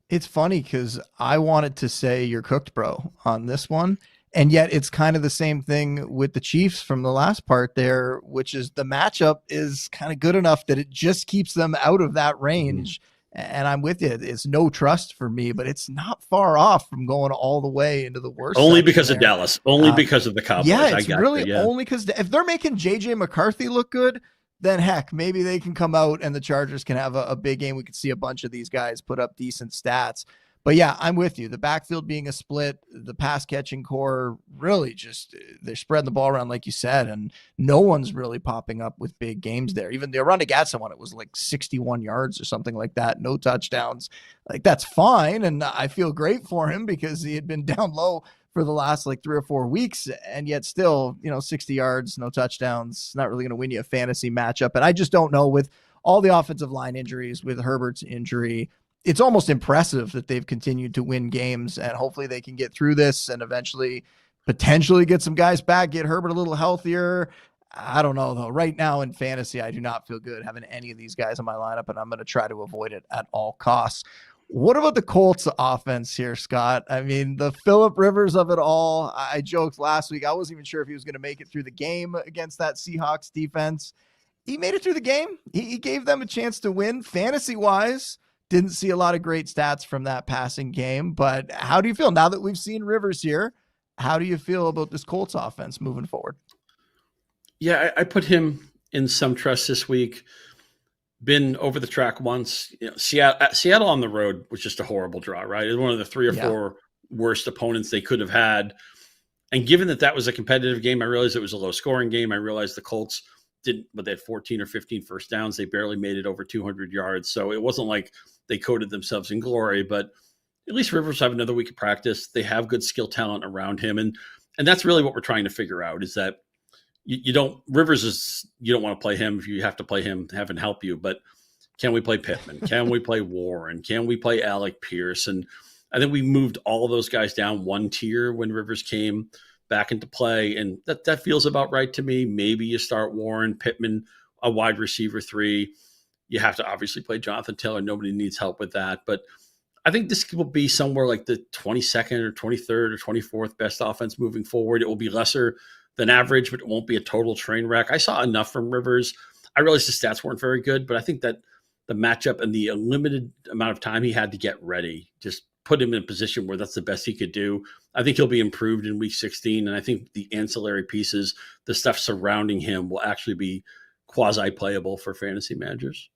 It's funny because I wanted to say you're cooked, bro, on this one. And yet it's kind of the same thing with the Chiefs from the last part there, which is the matchup is kind of good enough that it just keeps them out of that range. And I'm with you. It's no trust for me, but it's not far off from going all the way into the worst. Only because of Dallas. Only because of the Cowboys. Yeah, it's really only because if they're making JJ McCarthy look good, then heck, maybe they can come out and the Chargers can have a big game. We could see a bunch of these guys put up decent stats. But yeah, I'm with you. The backfield being a split, the pass catching core really just, they're spreading the ball around like you said, and no one's really popping up with big games there. Even the Arundagatsett one, it was like 61 yards or something like that, no touchdowns. Like that's fine, and I feel great for him because he had been down low for the last like 3 or 4 weeks, and yet still, 60 yards, no touchdowns, not really going to win you a fantasy matchup. And I just don't know, with all the offensive line injuries, with Herbert's injury, it's almost impressive that they've continued to win games, and hopefully they can get through this and eventually potentially get some guys back, get Herbert a little healthier. I don't know though. Right now in fantasy, I do not feel good having any of these guys in my lineup, and I'm going to try to avoid it at all costs. What about the Colts offense here, Scott? I mean, the Phillip Rivers of it all. I joked last week, I wasn't even sure if he was going to make it through the game against that Seahawks defense. He made it through the game. He gave them a chance to win fantasy-wise. Didn't see a lot of great stats from that passing game, but how do you feel now that we've seen Rivers here? How do you feel about this Colts offense moving forward? Yeah, I put him in some trust this week. Been over the track once. Seattle on the road was just a horrible draw, right? It was one of the 3 or 4 worst opponents they could have had. And given that was a competitive game, I realized it was a low scoring game. I realized the Colts didn't, but they had 14 or 15 first downs. They barely made it over 200 yards. So it wasn't like they coated themselves in glory, but at least Rivers have another week of practice. They have good skill talent around him. And that's really what we're trying to figure out, is that you don't want to play him. If you have to play him, have him help you, but can we play Pittman? Can we play Warren? Can we play Alec Pierce? And I think we moved all of those guys down one tier when Rivers came back into play. And that feels about right to me. Maybe you start Warren, Pittman, a wide receiver 3. You have to obviously play Jonathan Taylor. Nobody needs help with that. But I think this will be somewhere like the 22nd or 23rd or 24th best offense moving forward. It will be lesser than average, but it won't be a total train wreck. I saw enough from Rivers. I realized the stats weren't very good, but I think that the matchup and the limited amount of time he had to get ready just put him in a position where that's the best he could do. I think he'll be improved in week 16. And I think the ancillary pieces, the stuff surrounding him, will actually be quasi-playable for fantasy managers.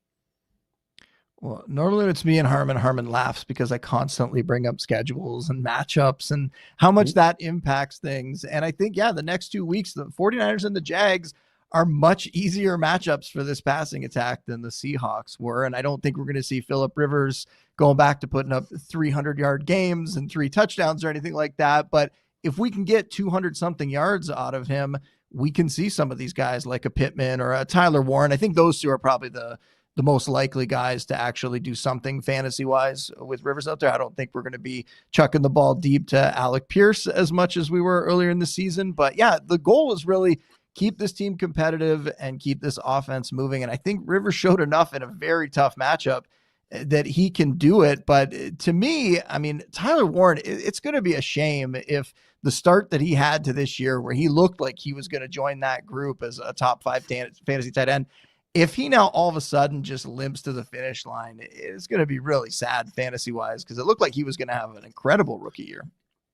Well, normally it's me and Harmon. Harmon laughs because I constantly bring up schedules and matchups and how much that impacts things. And I think, the next 2 weeks, the 49ers and the Jags are much easier matchups for this passing attack than the Seahawks were. And I don't think we're going to see Phillip Rivers going back to putting up 300-yard games and 3 touchdowns or anything like that. But if we can get 200-something yards out of him, we can see some of these guys like a Pittman or a Tyler Warren. I think those two are probably the most likely guys to actually do something fantasy-wise with Rivers out there. I don't think we're going to be chucking the ball deep to Alec Pierce as much as we were earlier in the season. But the goal is really keep this team competitive and keep this offense moving. And I think Rivers showed enough in a very tough matchup that he can do it. But to me, I mean, Tyler Warren, it's going to be a shame if the start that he had to this year, where he looked like he was going to join that group as a top 5 fantasy tight end, if he now all of a sudden just limps to the finish line, it's going to be really sad fantasy-wise, because it looked like he was going to have an incredible rookie year.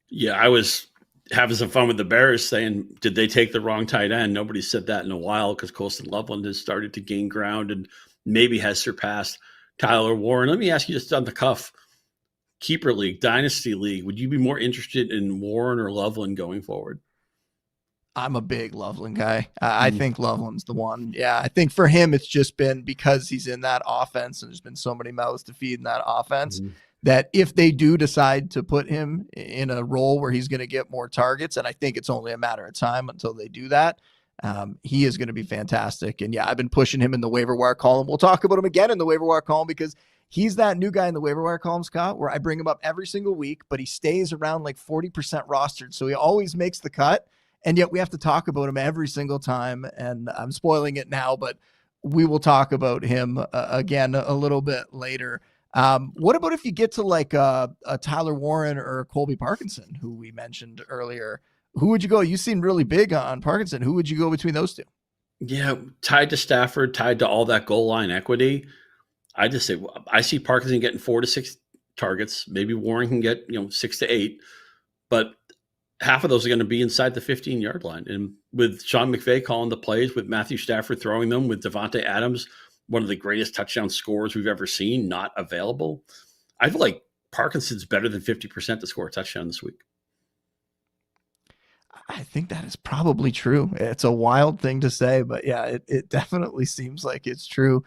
Yeah, I was having some fun with the Bears saying, did they take the wrong tight end? Nobody said that in a while, because Colston Loveland has started to gain ground and maybe has surpassed Tyler Warren. Let me ask you, just on the cuff, Keeper League, Dynasty League, would you be more interested in Warren or Loveland going forward? I'm a big Loveland guy. I think Loveland's the one. Yeah, I think for him, it's just been because he's in that offense and there's been so many mouths to feed in that offense that if they do decide to put him in a role where he's going to get more targets, and I think it's only a matter of time until they do that, he is going to be fantastic. And I've been pushing him in the waiver wire column. We'll talk about him again in the waiver wire column, because he's that new guy in the waiver wire column, Scott, where I bring him up every single week, but he stays around like 40% rostered. So he always makes the cut. And yet we have to talk about him every single time. And I'm spoiling it now, but we will talk about him again a little bit later. What about if you get to like a Tyler Warren or Colby Parkinson, who we mentioned earlier? Who would you go? You seem really big on Parkinson. Who would you go between those two? Yeah, tied to Stafford, tied to all that goal line equity. I just say, I see Parkinson getting 4 to 6 targets. Maybe Warren can get, 6 to 8, but half of those are going to be inside the 15-yard line. And with Sean McVay calling the plays, with Matthew Stafford throwing them, with Devontae Adams, one of the greatest touchdown scorers we've ever seen, not available, I feel like Parkinson's better than 50% to score a touchdown this week. I think that is probably true. It's a wild thing to say, but yeah, it definitely seems like it's true.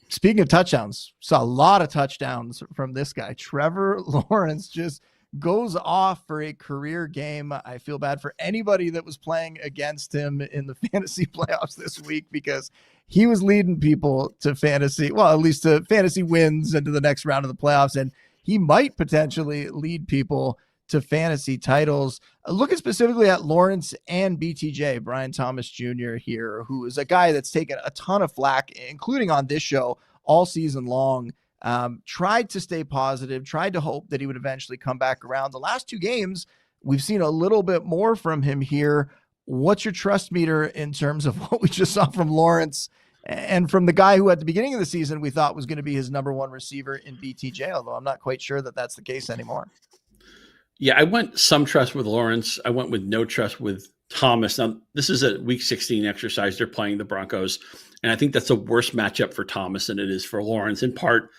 Speaking of touchdowns, saw a lot of touchdowns from this guy. Trevor Lawrence just goes off for a career game. I feel bad for anybody that was playing against him in the fantasy playoffs this week, because he was leading people to fantasy, well, at least to fantasy wins and to the next round of the playoffs. And he might potentially lead people to fantasy titles. Looking specifically at Lawrence and BTJ, Brian Thomas Jr. here, who is a guy that's taken a ton of flack, including on this show all season long. Tried to stay positive, tried to hope that he would eventually come back around. The last 2 games, we've seen a little bit more from him here. What's your trust meter in terms of what we just saw from Lawrence and from the guy who at the beginning of the season we thought was going to be his number 1 receiver in BTJ, although I'm not quite sure that that's the case anymore. Yeah, I went some trust with Lawrence. I went with no trust with Thomas. Now, this is a week 16 exercise. They're playing the Broncos, and I think that's a worse matchup for Thomas than it is for Lawrence, in part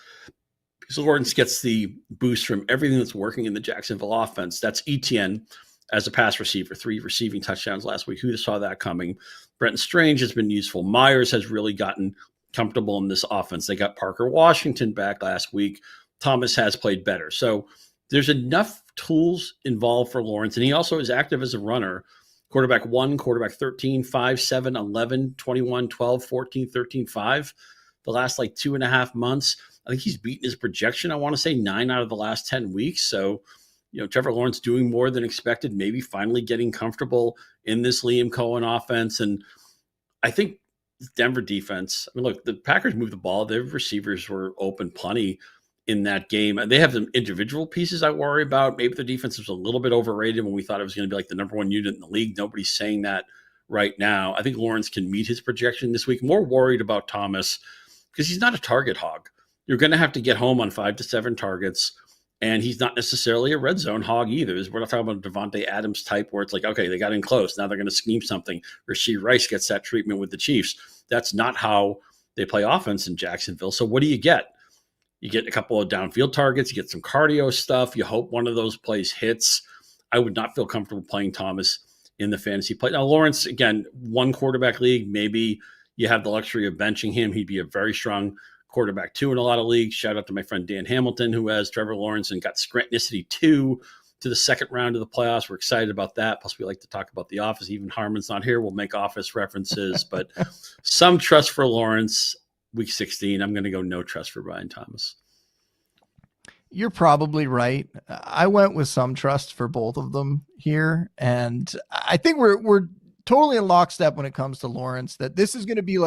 because Lawrence gets the boost from everything that's working in the Jacksonville offense. That's Etienne as a pass receiver, 3 receiving touchdowns last week. Who saw that coming? Brenton Strange has been useful. Myers has really gotten comfortable in this offense. They got Parker Washington back last week. Thomas has played better. So there's enough tools involved for Lawrence, and he also is active as a runner. Quarterback 1, quarterback 13, 5, 7, 11, 21, 12, 14, 13, 5. The last 2.5 months, I think he's beaten his projection. I want to say 9 out of the last 10 weeks. So, Trevor Lawrence doing more than expected, maybe finally getting comfortable in this Liam Cohen offense. And I think Denver defense, look, the Packers moved the ball. Their receivers were open plenty in that game. They have some individual pieces I worry about. Maybe the defense was a little bit overrated when we thought it was going to be the number 1 unit in the league. Nobody's saying that right now. I think Lawrence can meet his projection this week. More worried about Thomas because he's not a target hog. You're going to have to get home on 5 to 7 targets, and he's not necessarily a red zone hog either. We're not talking about Devontae Adams type where it's okay, they got in close. Now they're going to scheme something. Rashee Rice gets that treatment with the Chiefs. That's not how they play offense in Jacksonville. So what do you get? You get a couple of downfield targets. You get some cardio stuff. You hope one of those plays hits. I would not feel comfortable playing Thomas in the fantasy play. Now, Lawrence, again, 1 quarterback league. Maybe you have the luxury of benching him. He'd be a very strong quarterback 2 in a lot of leagues. Shout out to my friend Dan Hamilton, who has Trevor Lawrence and got Scrantonicity 2 to the second round of the playoffs. We're excited about that. Plus, we like to talk about the office. Even Harmon's not here. We'll make office references. But some trust for Lawrence. Week 16, I'm going to go no trust for Brian Thomas. You're probably right. I went with some trust for both of them here. And I think we're totally in lockstep when it comes to Lawrence, that this is going to be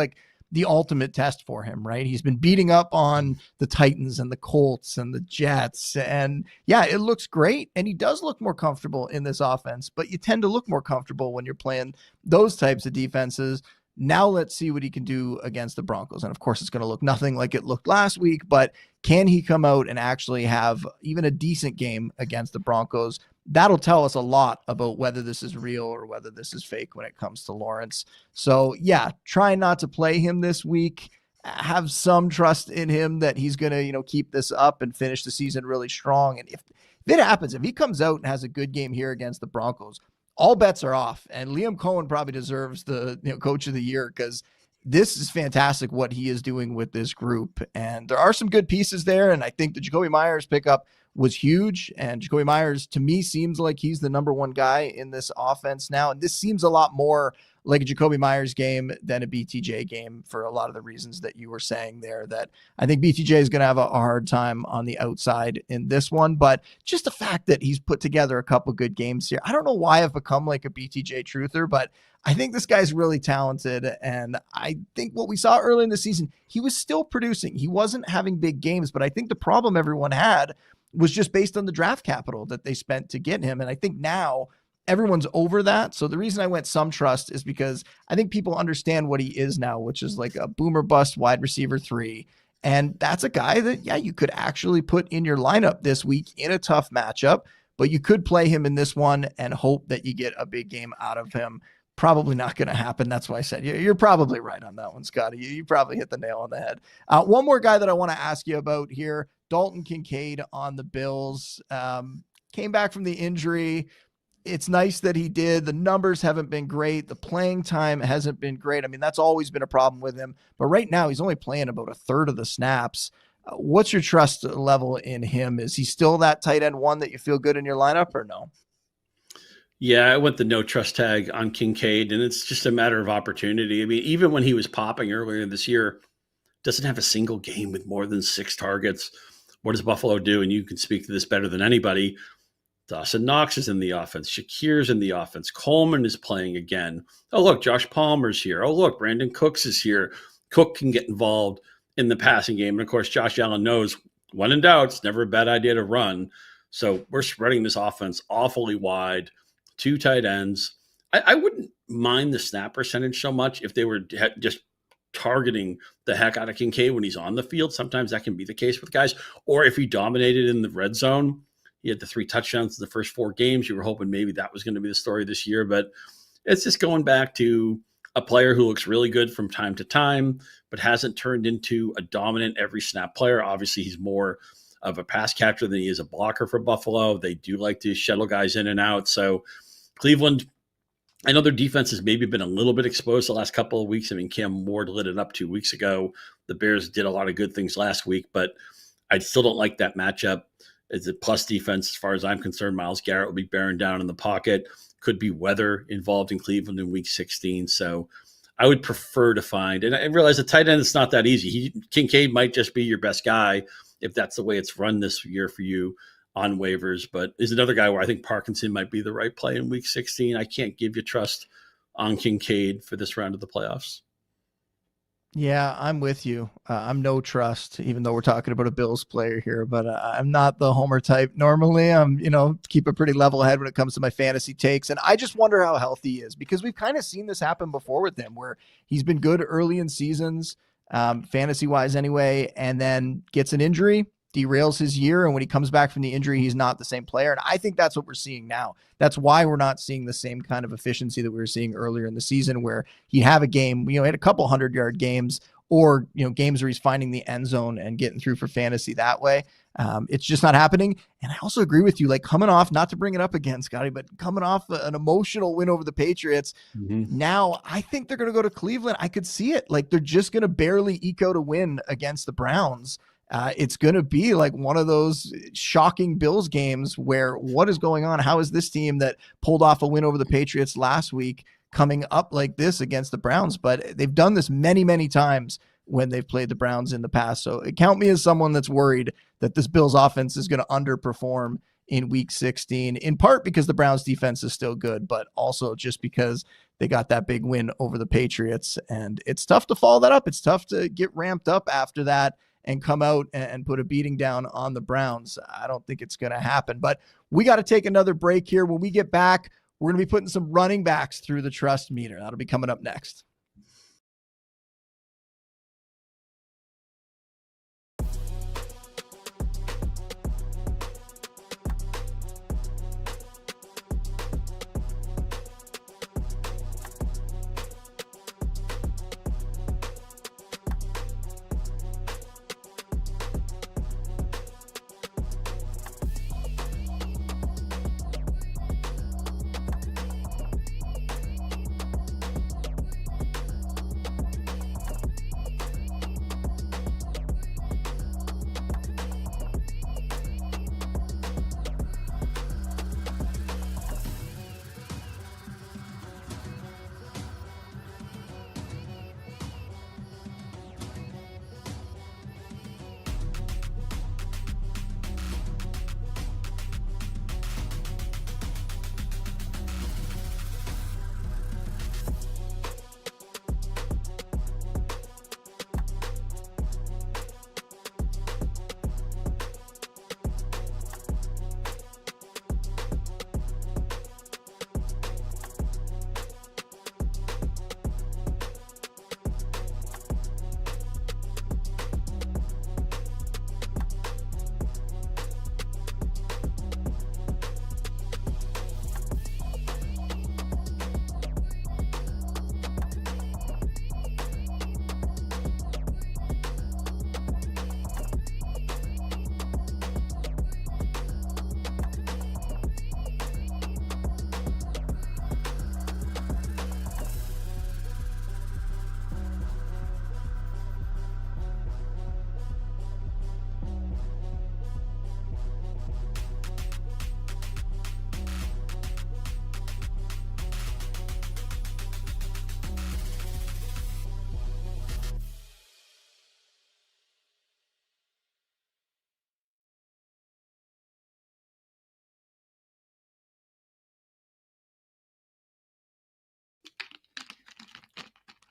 the ultimate test for him, right? He's been beating up on the Titans and the Colts and the Jets. And yeah, it looks great. And he does look more comfortable in this offense, but you tend to look more comfortable when you're playing those types of defenses. Now let's see what he can do against the Broncos. And of course, it's going to look nothing like it looked last week, but can he come out and actually have even a decent game against the Broncos? That'll tell us a lot about whether this is real or whether this is fake when it comes to Lawrence. So yeah, try not to play him this week. Have some trust in him that he's going to, keep this up and finish the season really strong. And if it happens, if he comes out and has a good game here against the Broncos, all bets are off, and Liam Cohen probably deserves the coach of the year, because this is fantastic what he is doing with this group. And there are some good pieces there. And I think the Jacoby Myers pickup was huge. And Jacoby Myers, to me, seems like he's the number 1 guy in this offense now. And this seems a lot more like a Jacoby Myers game than a BTJ game for a lot of the reasons that you were saying there, that I think BTJ is going to have a hard time on the outside in this one. But just the fact that he's put together a couple good games here, I don't know why I've become like a BTJ truther, but I think this guy's really talented. And I think what we saw early in the season, he was still producing. He wasn't having big games, but I think the problem everyone had was just based on the draft capital that they spent to get him. And I think now everyone's over that. So the reason I went some trust is because I think people understand what he is now, which is like a boomer bust wide receiver 3. And that's a guy that, yeah, you could actually put in your lineup this week in a tough matchup, but you could play him in this one and hope that you get a big game out of him. Probably not going to happen. That's why I said you're probably right on that one, Scotty. You probably hit the nail on the head. One more guy that I want to ask you about here, Dalton Kincaid on the Bills. Came back from the injury. It's nice that he did. The numbers haven't been great. The playing time hasn't been great. I mean, that's always been a problem with him. But right now, he's only playing about a third of the snaps. What's your trust level in him? Is he still that tight end one that you feel good in your lineup or no? Yeah, I went the no trust tag on Kincaid, and it's just a matter of opportunity. I mean, even when he was popping earlier this year, doesn't have a single game with more than 6 targets. What does Buffalo do? And you can speak to this better than anybody. Dawson Knox is in the offense. Shakir's in the offense. Coleman is playing again. Oh, look, Josh Palmer's here. Oh, look, Brandon Cooks is here. Cook can get involved in the passing game. And, of course, Josh Allen knows when in doubt, it's never a bad idea to run. So we're spreading this offense awfully wide. 2 tight ends. I wouldn't mind the snap percentage so much if they were just targeting the heck out of Kincaid when he's on the field. Sometimes that can be the case with guys. Or if he dominated in the red zone, he had the 3 touchdowns in the first 4 games. You were hoping maybe that was going to be the story this year. But it's just going back to a player who looks really good from time to time, but hasn't turned into a dominant every snap player. Obviously, he's more of a pass catcher than he is a blocker for Buffalo. They do like to shuttle guys in and out. So Cleveland, I know their defense has maybe been a little bit exposed the last couple of weeks. I mean, Cam Ward lit it up 2 weeks ago. The Bears did a lot of good things last week, but I still don't like that matchup. It's a plus defense as far as I'm concerned. Myles Garrett will be bearing down in the pocket. Could be weather involved in Cleveland in week 16. So I would prefer to find, and I realize the tight end, it's not that easy. Kincaid might just be your best guy if that's the way it's run this year for you on waivers, but is another guy where I think Parkinson might be the right play in week 16. I can't give you trust on Kincaid for this round of the playoffs. Yeah, I'm with you. I'm no trust, even though we're talking about a Bills player here, but I'm not the homer type. Normally I'm, keep a pretty level head when it comes to my fantasy takes. And I just wonder how healthy he is, because we've kind of seen this happen before with him, where he's been good early in seasons, fantasy wise anyway, and then gets an injury, derails his year. And when he comes back from the injury, he's not the same player. And I think that's what we're seeing now. That's why we're not seeing the same kind of efficiency that we were seeing earlier in the season, where he'd have a game, he had a couple 100-yard games, or, games where he's finding the end zone and getting through for fantasy that way. It's just not happening. And I also agree with you, like coming off, not to bring it up again, Scotty, but coming off an emotional win over the Patriots. Now I think they're going to go to Cleveland. I could see it. Like they're just going to barely eke out a win against the Browns. It's going to be like one of those shocking Bills games where what is going on? How is this team that pulled off a win over the Patriots last week coming up like this against the Browns? But they've done this many, many times when they've played the Browns in the past. So count me as someone that's worried that this Bills offense is going to underperform in week 16, in part because the Browns defense is still good, but also just because they got that big win over the Patriots. And it's tough to follow that up. It's tough to get ramped up after that and come out and put a beating down on the Browns. I don't think it's going to happen, but we got to take another break here. When we get back, we're going to be putting some running backs through the trust meter. That'll be coming up next.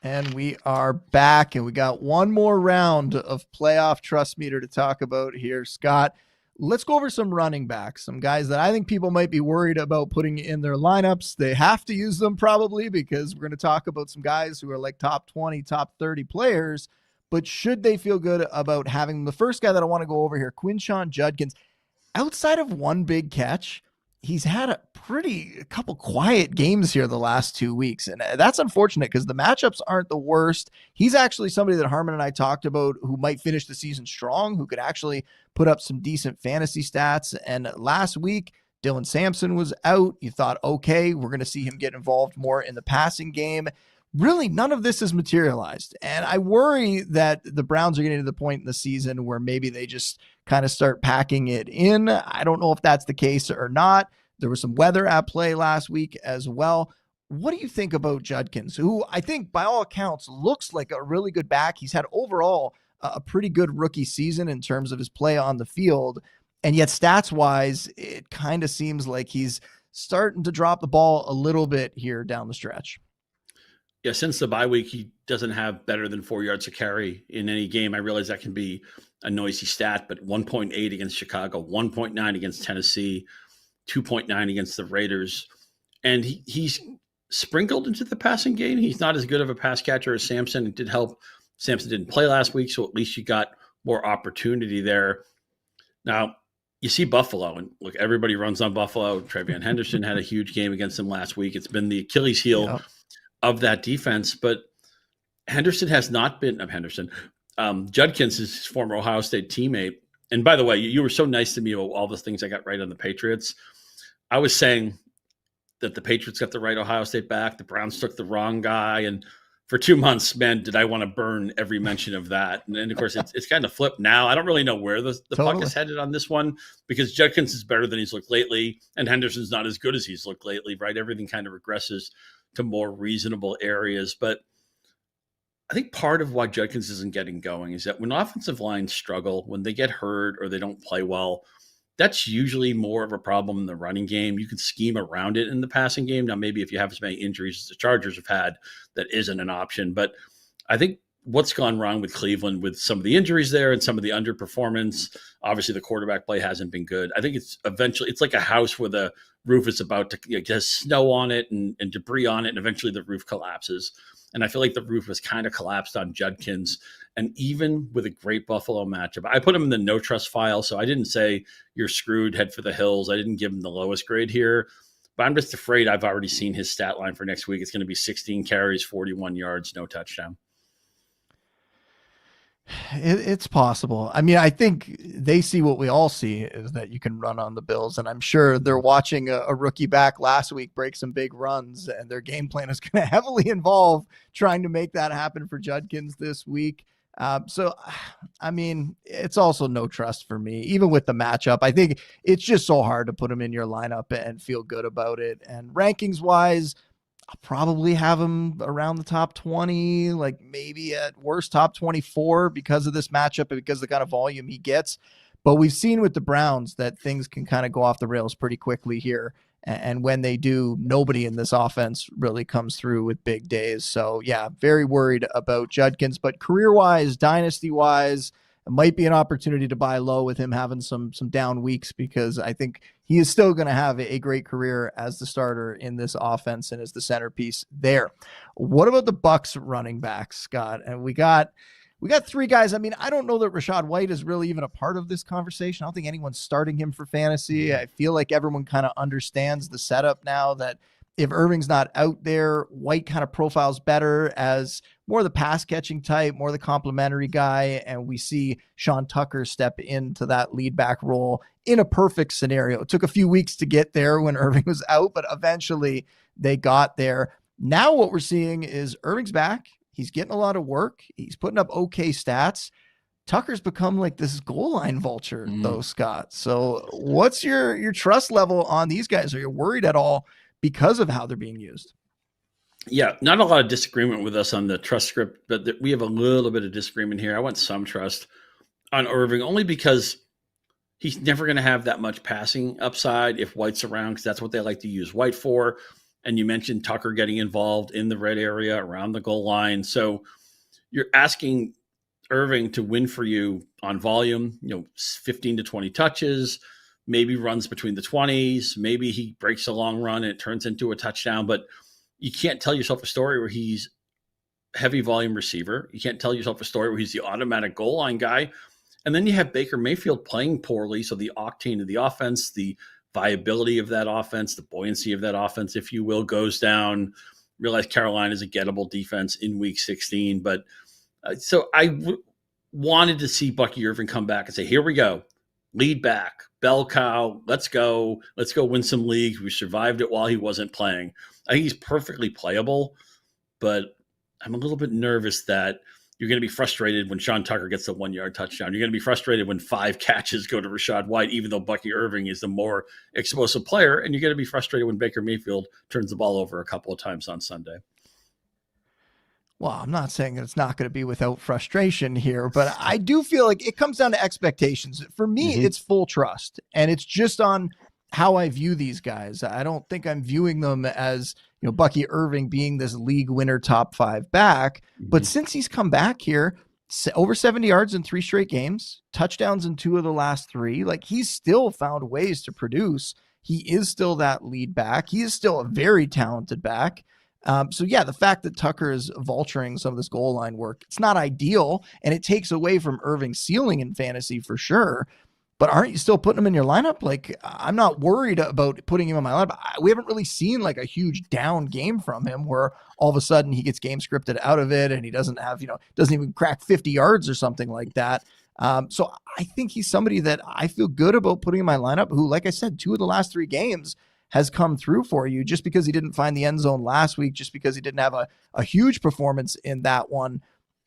And we are back, and we got one more round of playoff trust meter to talk about here. Scott, let's go over some running backs, some guys that I think people might be worried about putting in their lineups. They have to use them probably because we're going to talk about some guys who are like top 20, top 30 players, but should they feel good about having them? The first guy that I want to go over here, Quinshon Judkins, outside of one big catch, he's had a couple quiet games here the last 2 weeks. And that's unfortunate because the matchups aren't the worst. He's actually somebody that Harmon and I talked about who might finish the season strong, who could actually put up some decent fantasy stats. And last week, Dylan Sampson was out. You thought, okay, we're going to see him get involved more in the passing game. Really, none of this has materialized. And I worry that the Browns are getting to the point in the season where maybe they just kind of start packing it in. I don't know if that's the case or not. There was some weather at play last week as well. What do you think about Judkins, who I think by all accounts looks like a really good back? He's had overall a pretty good rookie season in terms of his play on the field. And yet stats wise, it kind of seems like he's starting to drop the ball a little bit here down the stretch. Yeah, since the bye week, he doesn't have better than 4 yards a carry in any game. I realize that can be a noisy stat, but 1.8 against Chicago, 1.9 against Tennessee, 2.9 against the Raiders. And he's sprinkled into the passing game. He's not as good of a pass catcher as Sampson. It did help. Sampson didn't play last week, so at least you got more opportunity there. Now, you see Buffalo, and look, everybody runs on Buffalo. Trevion Henderson had a huge game against them last week. It's been the Achilles heel of that defense, but Henderson has not been Judkins is his former Ohio State teammate. And by the way, you were so nice to me about all the things I got right on the Patriots. I was saying that the Patriots got the right Ohio State back, the Browns took the wrong guy, and for 2 months, man, did I want to burn every mention of that. And of course, it's kind of flipped now. I don't really know where the puck is headed on this one because Judkins is better than he's looked lately, and Henderson's not as good as he's looked lately, right? Everything kind of regresses to more reasonable areas. But I think part of why Judkins isn't getting going is that when offensive lines struggle, when they get hurt or they don't play well, that's usually more of a problem in the running game. You can scheme around it in the passing game. Now, maybe if you have as many injuries as the Chargers have had, that isn't an option. But I think what's gone wrong with Cleveland with some of the injuries there and some of the underperformance, obviously the quarterback play hasn't been good. I think it's like a house where the roof is about to get snow on it and debris on it, and eventually the roof collapses. And I feel like the roof was kind of collapsed on Judkins. And even with a great Buffalo matchup, I put him in the no trust file. So I didn't say you're screwed, head for the hills. I didn't give him the lowest grade here. But I'm just afraid I've already seen his stat line for next week. It's going to be 16 carries, 41 yards, no touchdown. It's possible. I mean, I think they see what we all see is that you can run on the Bills, and I'm sure they're watching a rookie back last week break some big runs, and their game plan is going to heavily involve trying to make that happen for Judkins this week. So, I mean, it's also no trust for me, even with the matchup. I think it's just so hard to put him in your lineup and feel good about it. And rankings wise, I'll probably have him around the top 20, like maybe at worst top 24 because of this matchup and because of the kind of volume he gets. But we've seen with the Browns that things can kind of go off the rails pretty quickly here. And when they do, nobody in this offense really comes through with big days. So, yeah, very worried about Judkins. But career-wise, dynasty-wise, it might be an opportunity to buy low with him having some down weeks because I think he is still going to have a great career as the starter in this offense and as the centerpiece there. What about the Bucs running backs, Scott? And we got three guys. I mean, I don't know that Rachaad White is really even a part of this conversation. I don't think anyone's starting him for fantasy. I feel like everyone kind of understands the setup now that if Irving's not out there, White kind of profiles better as more the pass catching type, more the complimentary guy. And we see Sean Tucker step into that lead back role in a perfect scenario. It took a few weeks to get there when Irving was out, but eventually they got there. Now what we're seeing is Irving's back. He's getting a lot of work. He's putting up okay stats. Tucker's become like this goal line vulture though, Scott. So what's your trust level on these guys? Are you worried at all because of how they're being used? Yeah, not a lot of disagreement with us on the trust script, but we have a little bit of disagreement here. I want some trust on Irving only because he's never going to have that much passing upside if White's around, because that's what they like to use White for. And you mentioned Tucker getting involved in the red area around the goal line. So you're asking Irving to win for you on volume, 15 to 20 touches, maybe runs between the 20s, maybe he breaks a long run and it turns into a touchdown. But you can't tell yourself a story where he's heavy volume receiver. You can't tell yourself a story where he's the automatic goal line guy. And then you have Baker Mayfield playing poorly. So the octane of the offense, the viability of that offense, the buoyancy of that offense, if you will, goes down. Realize Carolina is a gettable defense in week 16. But so I wanted to see Bucky Irving come back and say, here we go. Lead back, bell cow, let's go. Let's go win some leagues. We survived it while he wasn't playing. I think he's perfectly playable, but I'm a little bit nervous that you're going to be frustrated when Sean Tucker gets the 1-yard touchdown. You're going to be frustrated when 5 catches go to Rachaad White, even though Bucky Irving is the more explosive player. And you're going to be frustrated when Baker Mayfield turns the ball over a couple of times on Sunday. Well, I'm not saying that it's not going to be without frustration here, but I do feel like it comes down to expectations. For me, it's full trust, and it's just on how I view these guys. I don't think I'm viewing them as, Bucky Irving being this league winner top 5 back, but since he's come back here, over 70 yards in 3 straight games, touchdowns in 2 of the last 3, like he's still found ways to produce. He is still that lead back. He is still a very talented back. So yeah, the fact that Tucker is vulturing some of this goal line work, it's not ideal, and it takes away from Irving's ceiling in fantasy for sure. But aren't you still putting him in your lineup? Like, I'm not worried about putting him in my lineup. We haven't really seen like a huge down game from him where all of a sudden he gets game scripted out of it and he doesn't have, doesn't even crack 50 yards or something like that. So I think he's somebody that I feel good about putting in my lineup who, like I said, 2 of the last 3 games has come through for you. Just because he didn't find the end zone last week, just because he didn't have a huge performance in that one,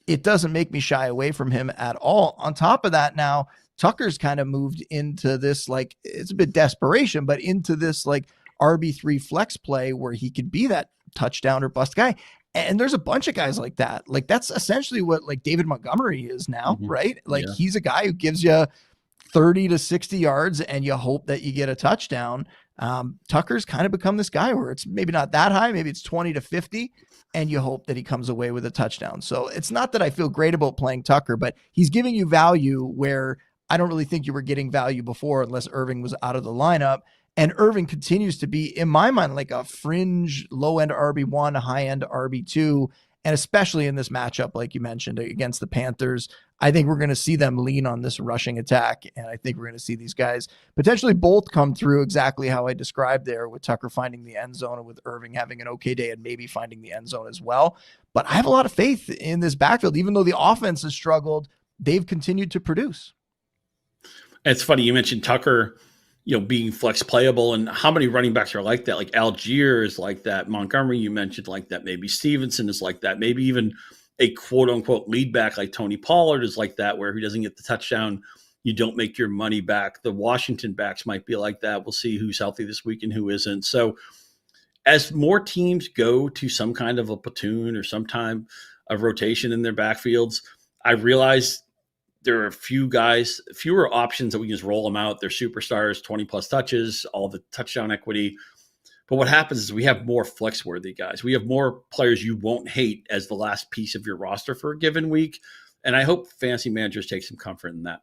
it doesn't make me shy away from him at all. On top of that, now Tucker's kind of moved into this, like, it's a bit desperation, but into this like RB3 flex play where he could be that touchdown or bust guy. And there's a bunch of guys like that. Like, that's essentially what like David Montgomery is now, right? Like he's a guy who gives you 30 to 60 yards and you hope that you get a touchdown. Tucker's kind of become this guy where it's maybe not that high, maybe it's 20 to 50, and you hope that he comes away with a touchdown. So it's not that I feel great about playing Tucker, but he's giving you value where I don't really think you were getting value before unless Irving was out of the lineup. And Irving continues to be, in my mind, like a fringe low-end RB1, high-end RB2, and especially in this matchup, like you mentioned, against the Panthers, I think we're going to see them lean on this rushing attack, and I think we're going to see these guys potentially both come through exactly how I described there, with Tucker finding the end zone and with Irving having an okay day and maybe finding the end zone as well. But I have a lot of faith in this backfield. Even though the offense has struggled, they've continued to produce. It's funny, you mentioned Tucker, being flex playable, and how many running backs are like that? Like Algier is like that. Montgomery, you mentioned like that. Maybe Stevenson is like that. Maybe even a quote unquote lead back like Tony Pollard is like that, where if he doesn't get the touchdown, you don't make your money back. The Washington backs might be like that. We'll see who's healthy this week and who isn't. So as more teams go to some kind of a platoon or some time of rotation in their backfields, I realize there are fewer options that we can just roll them out. They're superstars, 20 plus touches, all the touchdown equity. But what happens is we have more flex worthy guys. We have more players you won't hate as the last piece of your roster for a given week. And I hope fantasy managers take some comfort in that.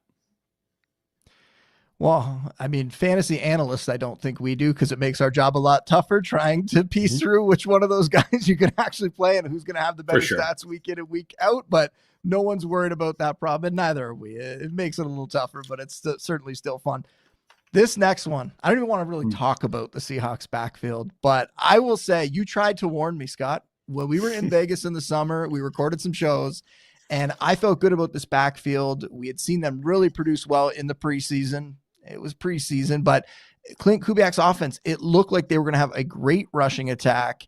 Well, I mean, fantasy analysts, I don't think we do, because it makes our job a lot tougher trying to piece through which one of those guys you can actually play and who's going to have the better stats week in and week out. But no one's worried about that problem, and neither are we. It makes it a little tougher, but it's certainly still fun. This next one, I don't even want to really talk about the Seahawks backfield, but I will say you tried to warn me, Scott. When we were in Vegas in the summer, we recorded some shows, and I felt good about this backfield. We had seen them really produce well in the preseason. It was preseason, but Clint Kubiak's offense, it looked like they were going to have a great rushing attack.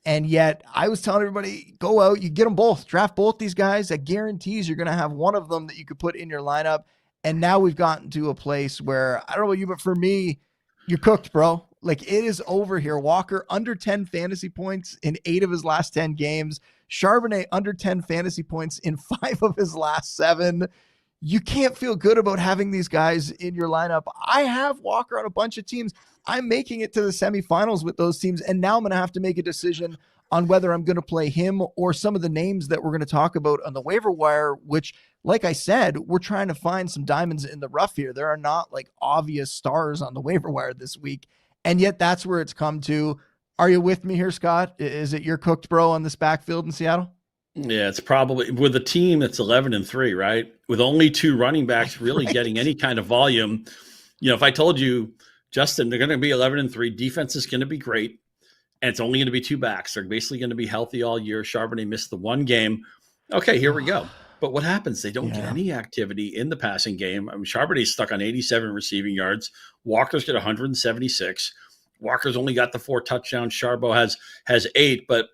And yet I was telling everybody, go out, you get them both, draft both these guys. That guarantees you're going to have one of them that you could put in your lineup. And now we've gotten to a place where, I don't know about you, but for me, you're cooked, bro. Like, it is over here. Walker under 10 fantasy points in 8 of his last 10 games. Charbonnet under 10 fantasy points in 5 of his last 7. you can't feel good about having these guys in your lineup. I have Walker on a bunch of teams. I'm making it to the semifinals with those teams, and now I'm going to have to make a decision on whether I'm going to play him or some of the names that we're going to talk about on the waiver wire, which, like I said, we're trying to find some diamonds in the rough here. There are not like obvious stars on the waiver wire this week, and yet that's where it's come to. Are you with me here, Scott? Is it your cooked bro on this backfield in Seattle? Yeah, it's probably with a team that's 11-3, right? With only 2 running backs really getting any kind of volume. If I told you, Justin, they're going to be 11-3, defense is going to be great, and it's only going to be 2 backs. They're basically going to be healthy all year. Charbonnet missed the 1 game. Okay, here we go. But what happens? They don't get any activity in the passing game. I mean, Charbonnet's stuck on 87 receiving yards. Walker's got 176. Walker's only got the 4 touchdowns. Charbot has 8, but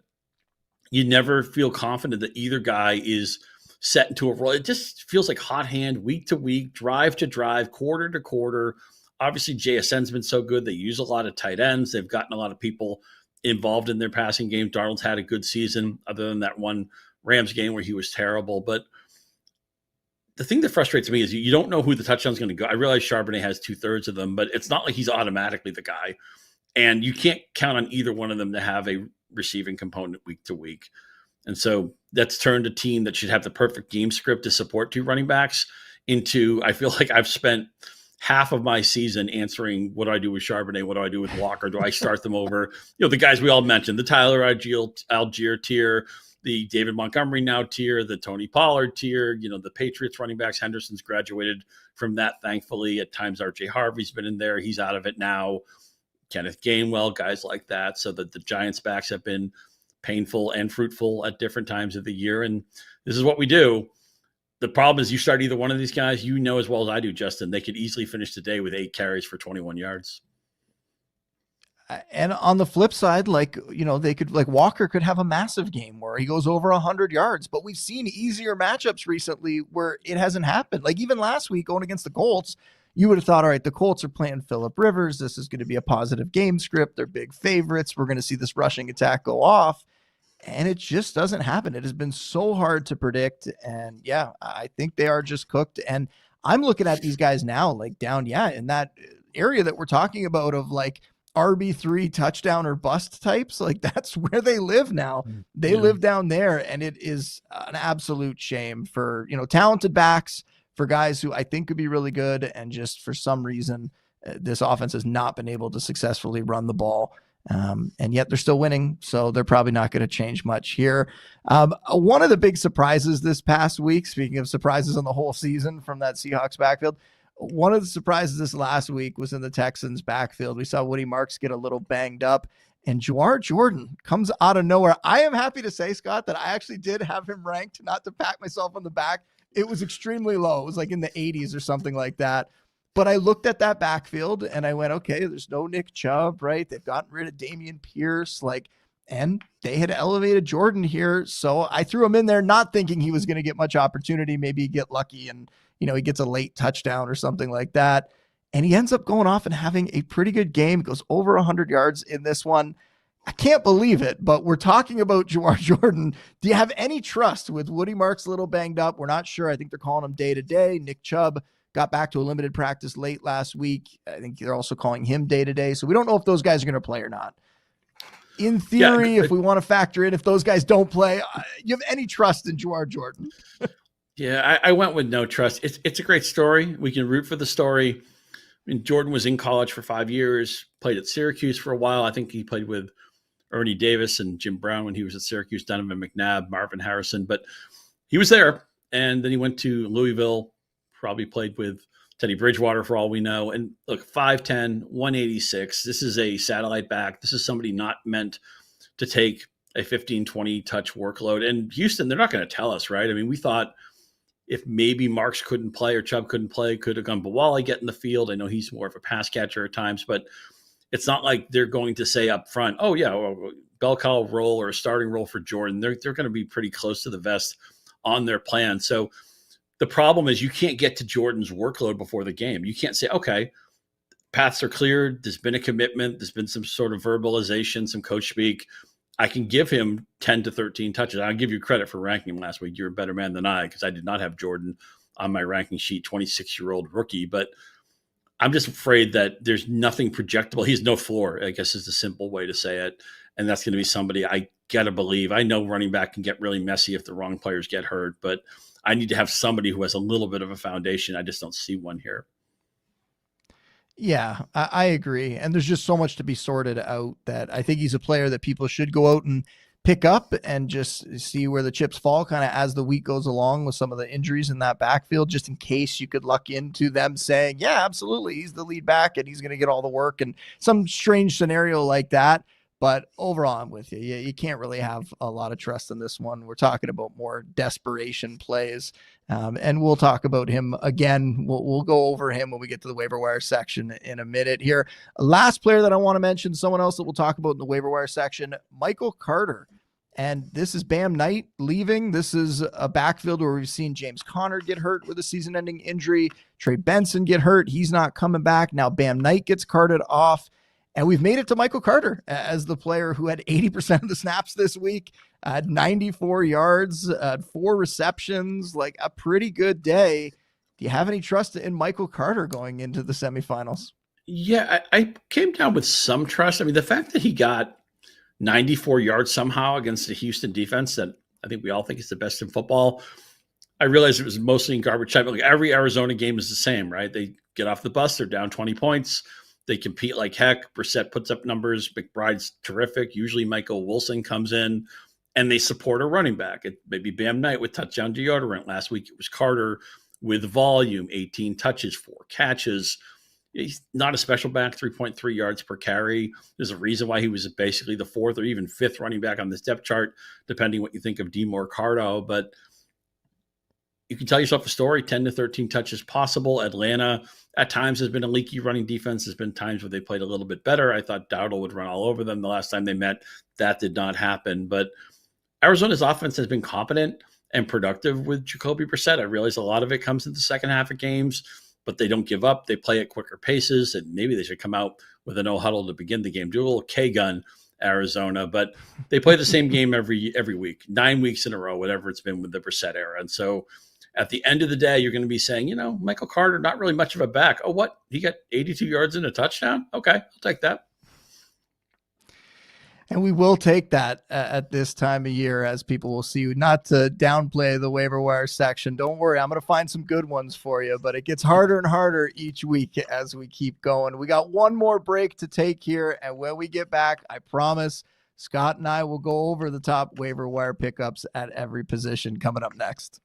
you never feel confident that either guy is set into a role. It just feels like hot hand, week to week, drive to drive, quarter to quarter. Obviously, JSN's been so good. They use a lot of tight ends. They've gotten a lot of people involved in their passing game. Darnold's had a good season, other than that one Rams game where he was terrible. But the thing that frustrates me is you don't know who the touchdown's going to go. I realize Charbonnet has 2/3 of them, but it's not like he's automatically the guy. And you can't count on either one of them to have a receiving component week to week. And so that's turned a team that should have the perfect game script to support 2 running backs into, I feel like I've spent half of my season answering, what do I do with Charbonnet? What do I do with Walker? Do I start them over? The guys we all mentioned, the Tyler Algier tier, the David Montgomery now tier, the Tony Pollard tier, the Patriots running backs. Henderson's graduated from that, thankfully. At times, RJ Harvey's been in there. He's out of it now. Kenneth Gainwell, guys like that. So that the Giants backs have been painful and fruitful at different times of the year. And this is what we do. The problem is you start either one of these guys, as well as I do, Justin, they could easily finish the day with 8 carries for 21 yards. And on the flip side, they could, Walker could have a massive game where he goes over 100 yards, but we've seen easier matchups recently where it hasn't happened. Like even last week going against the Colts, you would have thought, all right, the Colts are playing Phillip Rivers. This is going to be a positive game script. They're big favorites. We're going to see this rushing attack go off. And it just doesn't happen. It has been so hard to predict. And yeah, I think they are just cooked. And I'm looking at these guys now, like down, in that area that we're talking about of like RB3 touchdown or bust types. Like that's where they live now. They live down there. And it is an absolute shame for, talented backs, for guys who I think could be really good. And just for some reason, this offense has not been able to successfully run the ball. And yet they're still winning. So they're probably not going to change much here. One of the big surprises this past week, speaking of surprises on the whole season from that Seahawks backfield, one of the surprises this last week was in the Texans backfield. We saw Woody Marks get a little banged up, and Jawar Jordan comes out of nowhere. I am happy to say, Scott, that I actually did have him ranked, not to pat myself on the back. It was extremely low. It was like in the 80s or something like that. But I looked at that backfield and I went, okay, there's no Nick Chubb, right? They've gotten rid of Dameon Pierce, and they had elevated Jordan here. So I threw him in there, not thinking he was going to get much opportunity. Maybe he'd get lucky and, he gets a late touchdown or something like that. And he ends up going off and having a pretty good game, goes over 100 yards in this one. I can't believe it, but we're talking about Jawar Jordan. Do you have any trust with Woody Marks a little banged up? We're not sure. I think they're calling him day to day. Nick Chubb got back to a limited practice late last week. I think they're also calling him day to day. So we don't know if those guys are going to play or not. In theory, if we want to factor in if those guys don't play, you have any trust in Jawar Jordan? Yeah, I went with no trust. It's a great story. We can root for the story. I mean, Jordan was in college for 5 years, played at Syracuse for a while. I think he played with Ernie Davis and Jim Brown when he was at Syracuse, Donovan McNabb, Marvin Harrison. But he was there, and then he went to Louisville, probably played with Teddy Bridgewater for all we know. And look, 5'10", 186. This is a satellite back. This is somebody not meant to take a 15, 20 touch workload. And Houston, they're not going to tell us, right? I mean, we thought if maybe Marks couldn't play or Chubb couldn't play, could have gone Bawali get in the field. I know he's more of a pass catcher at times, but it's not like they're going to say up front, oh yeah, well, bell cow role or a starting role for Jordan. They're going to be pretty close to the vest on their plan. So the problem is you can't get to Jordan's workload before the game. You can't say, okay, paths are cleared. There's been a commitment. There's been some sort of verbalization, some coach speak. I can give him 10 to 13 touches. I'll give you credit for ranking him last week. You're a better man than I, because I did not have Jordan on my ranking sheet, 26-year-old rookie. But I'm just afraid that there's nothing projectable. He's no floor, I guess is the simple way to say it. And that's going to be somebody I got to believe. I know running back can get really messy if the wrong players get hurt, but I need to have somebody who has a little bit of a foundation. I just don't see one here. Yeah, I agree. And there's just so much to be sorted out that I think he's a player that people should go out and pick up and just see where the chips fall kind of as the week goes along with some of the injuries in that backfield, just in case you could luck into them saying, yeah, absolutely, he's the lead back and he's going to get all the work and some strange scenario like that. But overall, I'm with you. You can't really have a lot of trust in this one. We're talking about more desperation plays. And we'll talk about him again. We'll go over him when we get to the waiver wire section in a minute here. Last player that I want to mention, someone else that we'll talk about in the waiver wire section, Michael Carter. And this is Bam Knight leaving. This is a backfield where we've seen James Conner get hurt with a season-ending injury. Trey Benson get hurt. He's not coming back. Now Bam Knight gets carted off. And we've made it to Michael Carter as the player who had 80% of the snaps this week, had 94 yards, 4 receptions, like a pretty good day. Do you have any trust in Michael Carter going into the semifinals? Yeah, I came down with some trust. I mean, the fact that he got 94 yards somehow against the Houston defense that I think we all think is the best in football. I realized it was mostly in garbage time. Like every Arizona game is the same, right? They get off the bus, they're down 20 points. They compete like heck. Brissett puts up numbers. McBride's terrific. Usually Michael Wilson comes in and they support a running back. It may be Bam Knight with touchdown deodorant. Last week it was Carter with volume, 18 touches, 4 catches. He's not a special back, 3.3 yards per carry. There's a reason why he was basically the 4th or even 5th running back on this depth chart, depending what you think of DeMore Cardo. But you can tell yourself a story, 10 to 13 touches possible. Atlanta at times has been a leaky running defense. There's been times where they played a little bit better. I thought Dowdle would run all over them the last time they met. That did not happen. But Arizona's offense has been competent and productive with Jacoby Brissett. I realize a lot of it comes in the second half of games, but they don't give up. They play at quicker paces, and maybe they should come out with a no huddle to begin the game. Do a little K-gun, Arizona, but they play the same game every week, 9 weeks in a row, whatever it's been with the Brissett era. And so at the end of the day, you're going to be saying, Michael Carter, not really much of a back. Oh, what? He got 82 yards and a touchdown? Okay, I'll take that. And we will take that at this time of year, as people will see. Not to downplay the waiver wire section. Don't worry, I'm going to find some good ones for you, but it gets harder and harder each week as we keep going. We got one more break to take here, and when we get back, I promise Scott and I will go over the top waiver wire pickups at every position coming up next.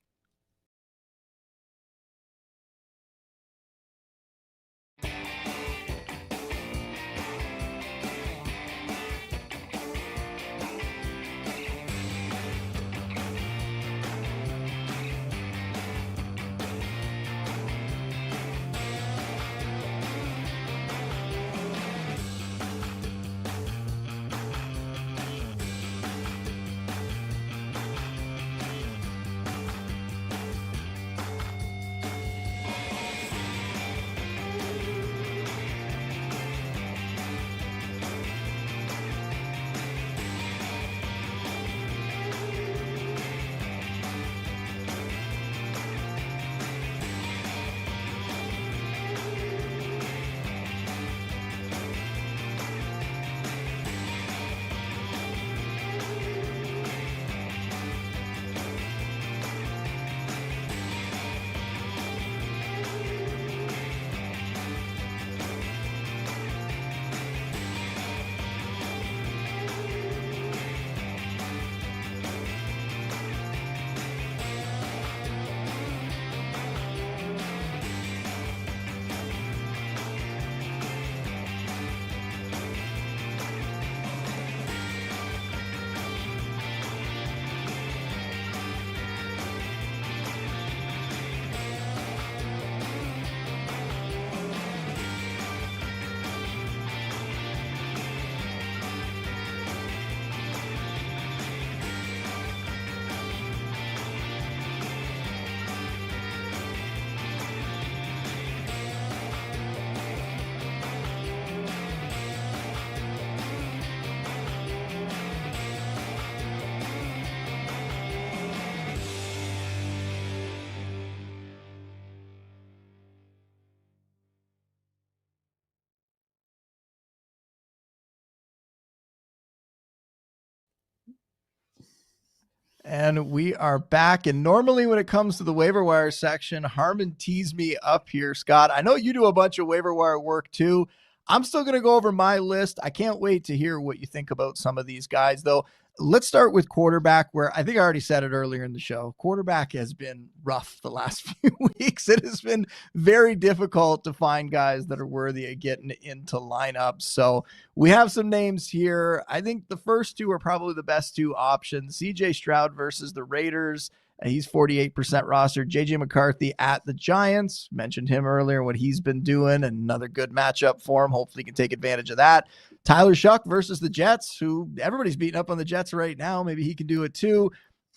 And we are back. And normally when it comes to the waiver wire section, Harmon tees me up here, Scott. I know you do a bunch of waiver wire work too. I'm still going to go over my list. I can't wait to hear what you think about some of these guys, though. Let's start with quarterback, where I think I already said it earlier in the show. Quarterback has been rough the last few weeks. It has been very difficult to find guys that are worthy of getting into lineups. So we have some names here. I think the first two are probably the best two options. CJ Stroud versus the Raiders. He's 48% rostered. JJ McCarthy at the Giants. Mentioned him earlier, what he's been doing, and another good matchup for him. Hopefully he can take advantage of that. Tyler Shuck versus the Jets, who everybody's beating up on the Jets right now. Maybe he can do it too.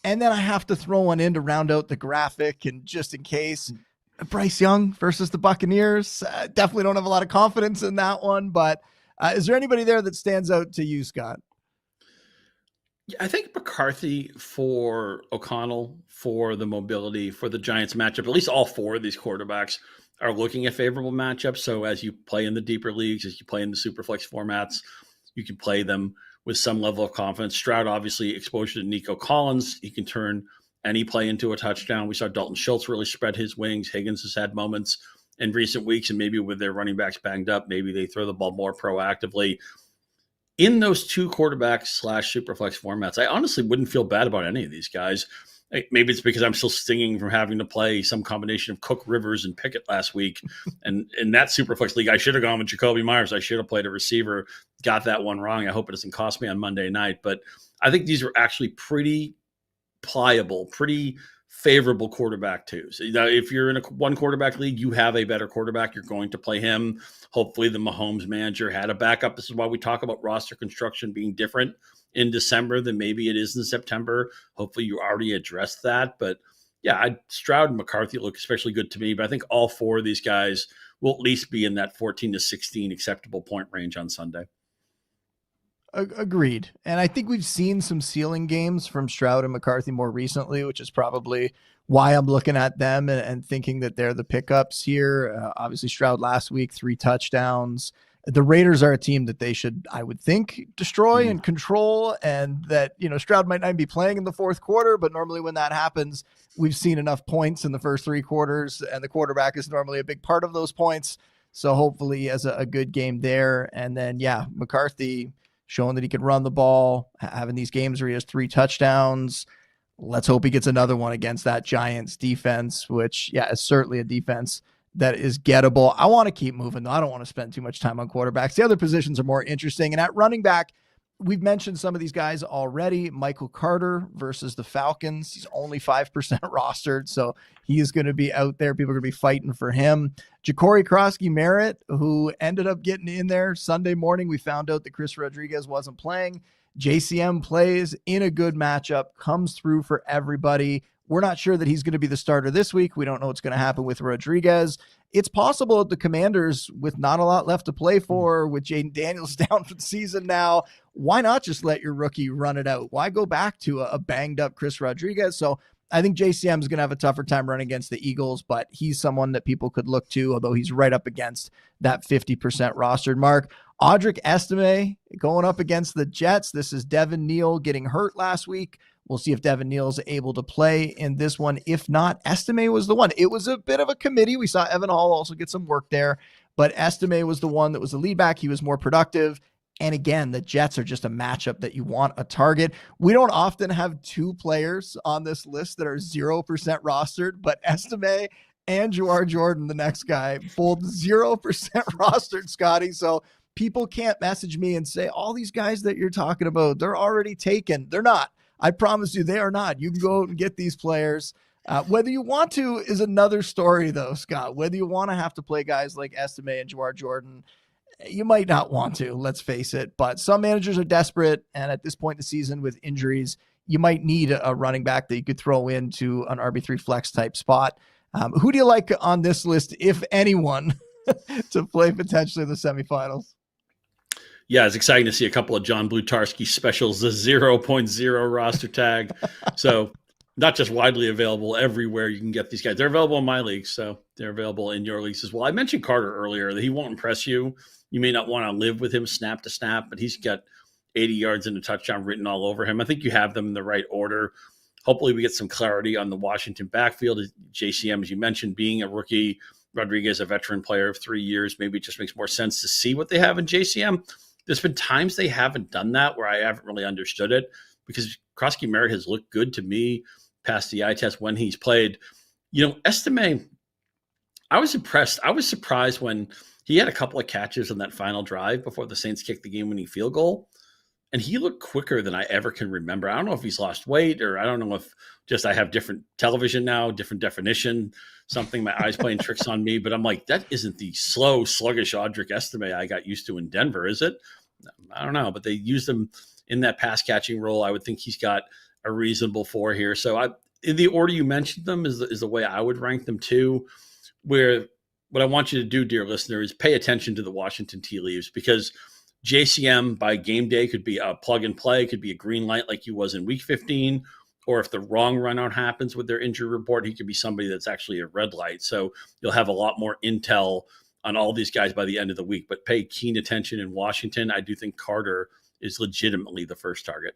And then I have to throw one in to round out the graphic, and just in case, Bryce Young versus the Buccaneers. Definitely don't have a lot of confidence in that one, but is there anybody there that stands out to you, Scott? I think McCarthy for O'Connell, for the mobility, for the Giants matchup, at least all four of these quarterbacks are looking at favorable matchups. So as you play in the deeper leagues, as you play in the super flex formats, you can play them with some level of confidence. Stroud, obviously, exposure to Nico Collins. He can turn any play into a touchdown. We saw Dalton Schultz really spread his wings. Higgins has had moments in recent weeks, and maybe with their running backs banged up, maybe they throw the ball more proactively. In those two quarterback / superflex formats, I honestly wouldn't feel bad about any of these guys. Maybe it's because I'm still stinging from having to play some combination of Cook, Rivers, and Pickett last week. And in that superflex league, I should have gone with Jacoby Myers. I should have played a receiver, got that one wrong. I hope it doesn't cost me on Monday night. But I think these are actually pretty pliable, pretty favorable quarterback twos. Now, if you're in a one quarterback league, you have a better quarterback. You're going to play him. Hopefully the Mahomes manager had a backup. This is why we talk about roster construction being different in December than maybe it is in September. Hopefully you already addressed that. But yeah, Stroud and McCarthy look especially good to me. But I think all four of these guys will at least be in that 14 to 16 acceptable point range on Sunday. Agreed. And I think we've seen some ceiling games from Stroud and McCarthy more recently, which is probably why I'm looking at them and thinking that they're the pickups here. Obviously Stroud last week, 3 touchdowns. The Raiders are a team that they should, I would think, destroy and control, and that, Stroud might not be playing in the fourth quarter, but normally when that happens, we've seen enough points in the first 3 quarters, and the quarterback is normally a big part of those points. So hopefully he has a good game there. And then, McCarthy showing that he can run the ball, having these games where he has 3 touchdowns. Let's hope he gets another one against that Giants defense, which, is certainly a defense that is gettable. I want to keep moving, though. I don't want to spend too much time on quarterbacks. The other positions are more interesting. And at running back, we've mentioned some of these guys already. Michael Carter versus the Falcons. He's only 5% rostered, so he is going to be out there. People are going to be fighting for him. Ja'Cory Krosky-Merritt, who ended up getting in there Sunday morning. We found out that Chris Rodriguez wasn't playing. JCM plays in a good matchup, comes through for everybody. We're not sure that he's going to be the starter this week. We don't know what's going to happen with Rodriguez. It's possible that the Commanders, with not a lot left to play for, with Jaden Daniels down for the season now, why not just let your rookie run it out? Why go back to a banged up Chris Rodriguez? So I think JCM is going to have a tougher time running against the Eagles, but he's someone that people could look to, although he's right up against that 50% rostered mark. Audric Estime going up against the Jets. This is Devin Neal getting hurt last week. We'll see if Devin Neal is able to play in this one. If not, Estime was the one. It was a bit of a committee. We saw Evan Hall also get some work there, but Estime was the one that was the lead back. He was more productive. And again, the Jets are just a matchup that you want a target. We don't often have 2 players on this list that are 0% rostered, but Estime and Jawar Jordan, the next guy, both 0% rostered, Scotty. So people can't message me and say, all these guys that you're talking about, they're already taken. They're not. I promise you they are not. You can go out and get these players. Whether you want to is another story, though, Scott. Whether you want to have to play guys like Estime and Jawar Jordan, you might not want to, let's face it. But some managers are desperate, and at this point in the season with injuries, you might need a running back that you could throw into an RB3 flex type spot. Who do you like on this list, if anyone, to play potentially in the semifinals? Yeah, it's exciting to see a couple of John Blutarski specials, the 0.0 roster tag. So not just widely available everywhere you can get these guys. They're available in my league, so they're available in your leagues as well. I mentioned Carter earlier that he won't impress you. You may not want to live with him snap to snap, but he's got 80 yards and a touchdown written all over him. I think you have them in the right order. hopefully we get some clarity on the Washington backfield. JCM, as you mentioned, being a rookie, Rodriguez, a veteran player of 3 years, maybe it just makes more sense to see what they have in JCM. There's been times they haven't done that where I haven't really understood it, because Krosky Merritt has looked good to me past the eye test when he's played. Estime, I was impressed. I was surprised when he had a couple of catches on that final drive before the Saints kicked the game-winning field goal, and he looked quicker than I ever can remember. I don't know if he's lost weight, or I don't know if just I have different television now, different definition, something, my eyes playing tricks on me, but I'm like, that isn't the slow, sluggish Audric Estime I got used to in Denver, is it? I don't know, but they used him in that pass-catching role. I would think he's got a reasonable 4 here. So in the order you mentioned them is the way I would rank them too, where what I want you to do, dear listener, is pay attention to the Washington tea leaves, because JCM by game day could be a plug and play, could be a green light like he was in week 15, or if the wrong run out happens with their injury report, he could be somebody that's actually a red light. So you'll have a lot more intel on all these guys by the end of the week, but pay keen attention in Washington. I do think Carter is legitimately the first target.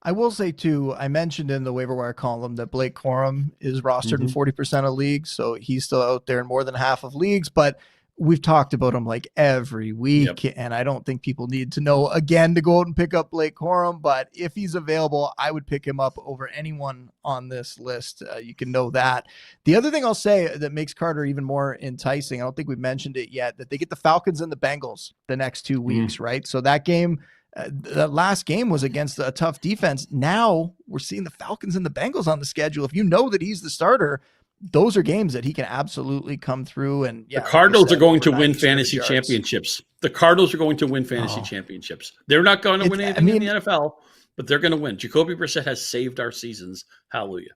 I will say too, I mentioned in the waiver wire column that Blake Corum is rostered in 40% of leagues. So he's still out there in more than half of leagues, but we've talked about him like every week. Yep. And I don't think people need to know again to go out and pick up Blake Corum, but if he's available, I would pick him up over anyone on this list. You can know that. The other thing I'll say that makes Carter even more enticing, I don't think we've mentioned it yet, that they get the Falcons and the Bengals the next 2 weeks, right? So that game, the last game was against a tough defense. Now we're seeing the Falcons and the Bengals on the schedule. If you know that he's the starter, those are games that he can absolutely come through. And the Cardinals are going to win fantasy championships. The Cardinals are going to win fantasy championships. They're not going to win anything in the NFL, but they're going to win. Jacoby Brissett has saved our seasons. Hallelujah.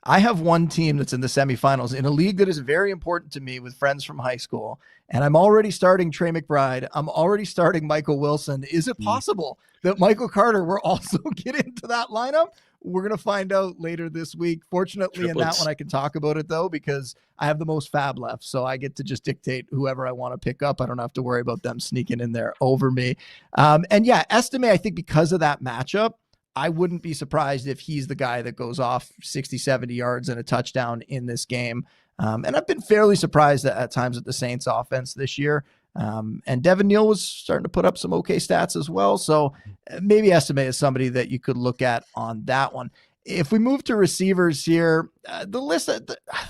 I have one team that's in the semifinals in a league that is very important to me with friends from high school. And I'm already starting Trey McBride. I'm already starting Michael Wilson. Is it possible that Michael Carter will also get into that lineup? We're going to find out later this week. Fortunately, in that one, I can talk about it, though, because I have the most fab left. So I get to just dictate whoever I want to pick up. I don't have to worry about them sneaking in there over me. And yeah, Estime, I think because of that matchup, I wouldn't be surprised if he's the guy that goes off 60, 70 yards and a touchdown in this game. And I've been fairly surprised at times at the Saints offense this year. And Devin Neal was starting to put up some okay stats as well. So maybe Estime is somebody that you could look at on that one. If we move to receivers here, the list,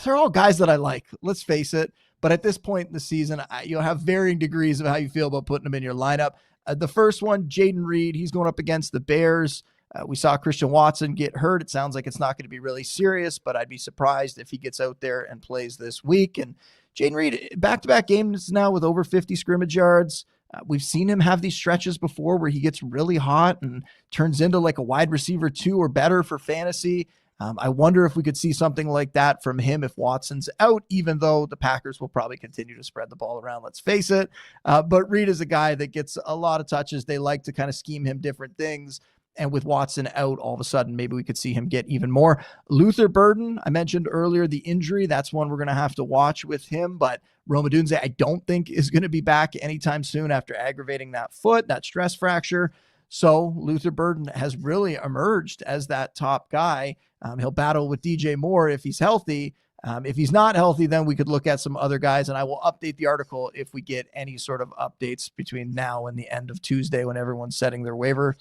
they're all guys that I like, let's face it. But at this point in the season, you'll have varying degrees of how you feel about putting them in your lineup. The first one, Jaden Reed, he's going up against the Bears. We saw Christian Watson get hurt. It sounds like it's not going to be really serious, but I'd be surprised if he gets out there and plays this week. And Jaden Reed, back-to-back games now with over 50 scrimmage yards. We've seen him have these stretches before where he gets really hot and turns into like a wide receiver 2 or better for fantasy. I wonder if we could see something like that from him if Watson's out, even though the Packers will probably continue to spread the ball around, let's face it. But Reed is a guy that gets a lot of touches. They like to kind of scheme him different things. And with Watson out, all of a sudden, maybe we could see him get even more. Luther Burden, I mentioned earlier, the injury, that's one we're going to have to watch with him. But Rome Odunze, I don't think is going to be back anytime soon after aggravating that foot, that stress fracture. So Luther Burden has really emerged as that top guy. He'll battle with DJ Moore if he's healthy. If he's not healthy, then we could look at some other guys, and I will update the article if we get any sort of updates between now and the end of Tuesday when everyone's setting their waiver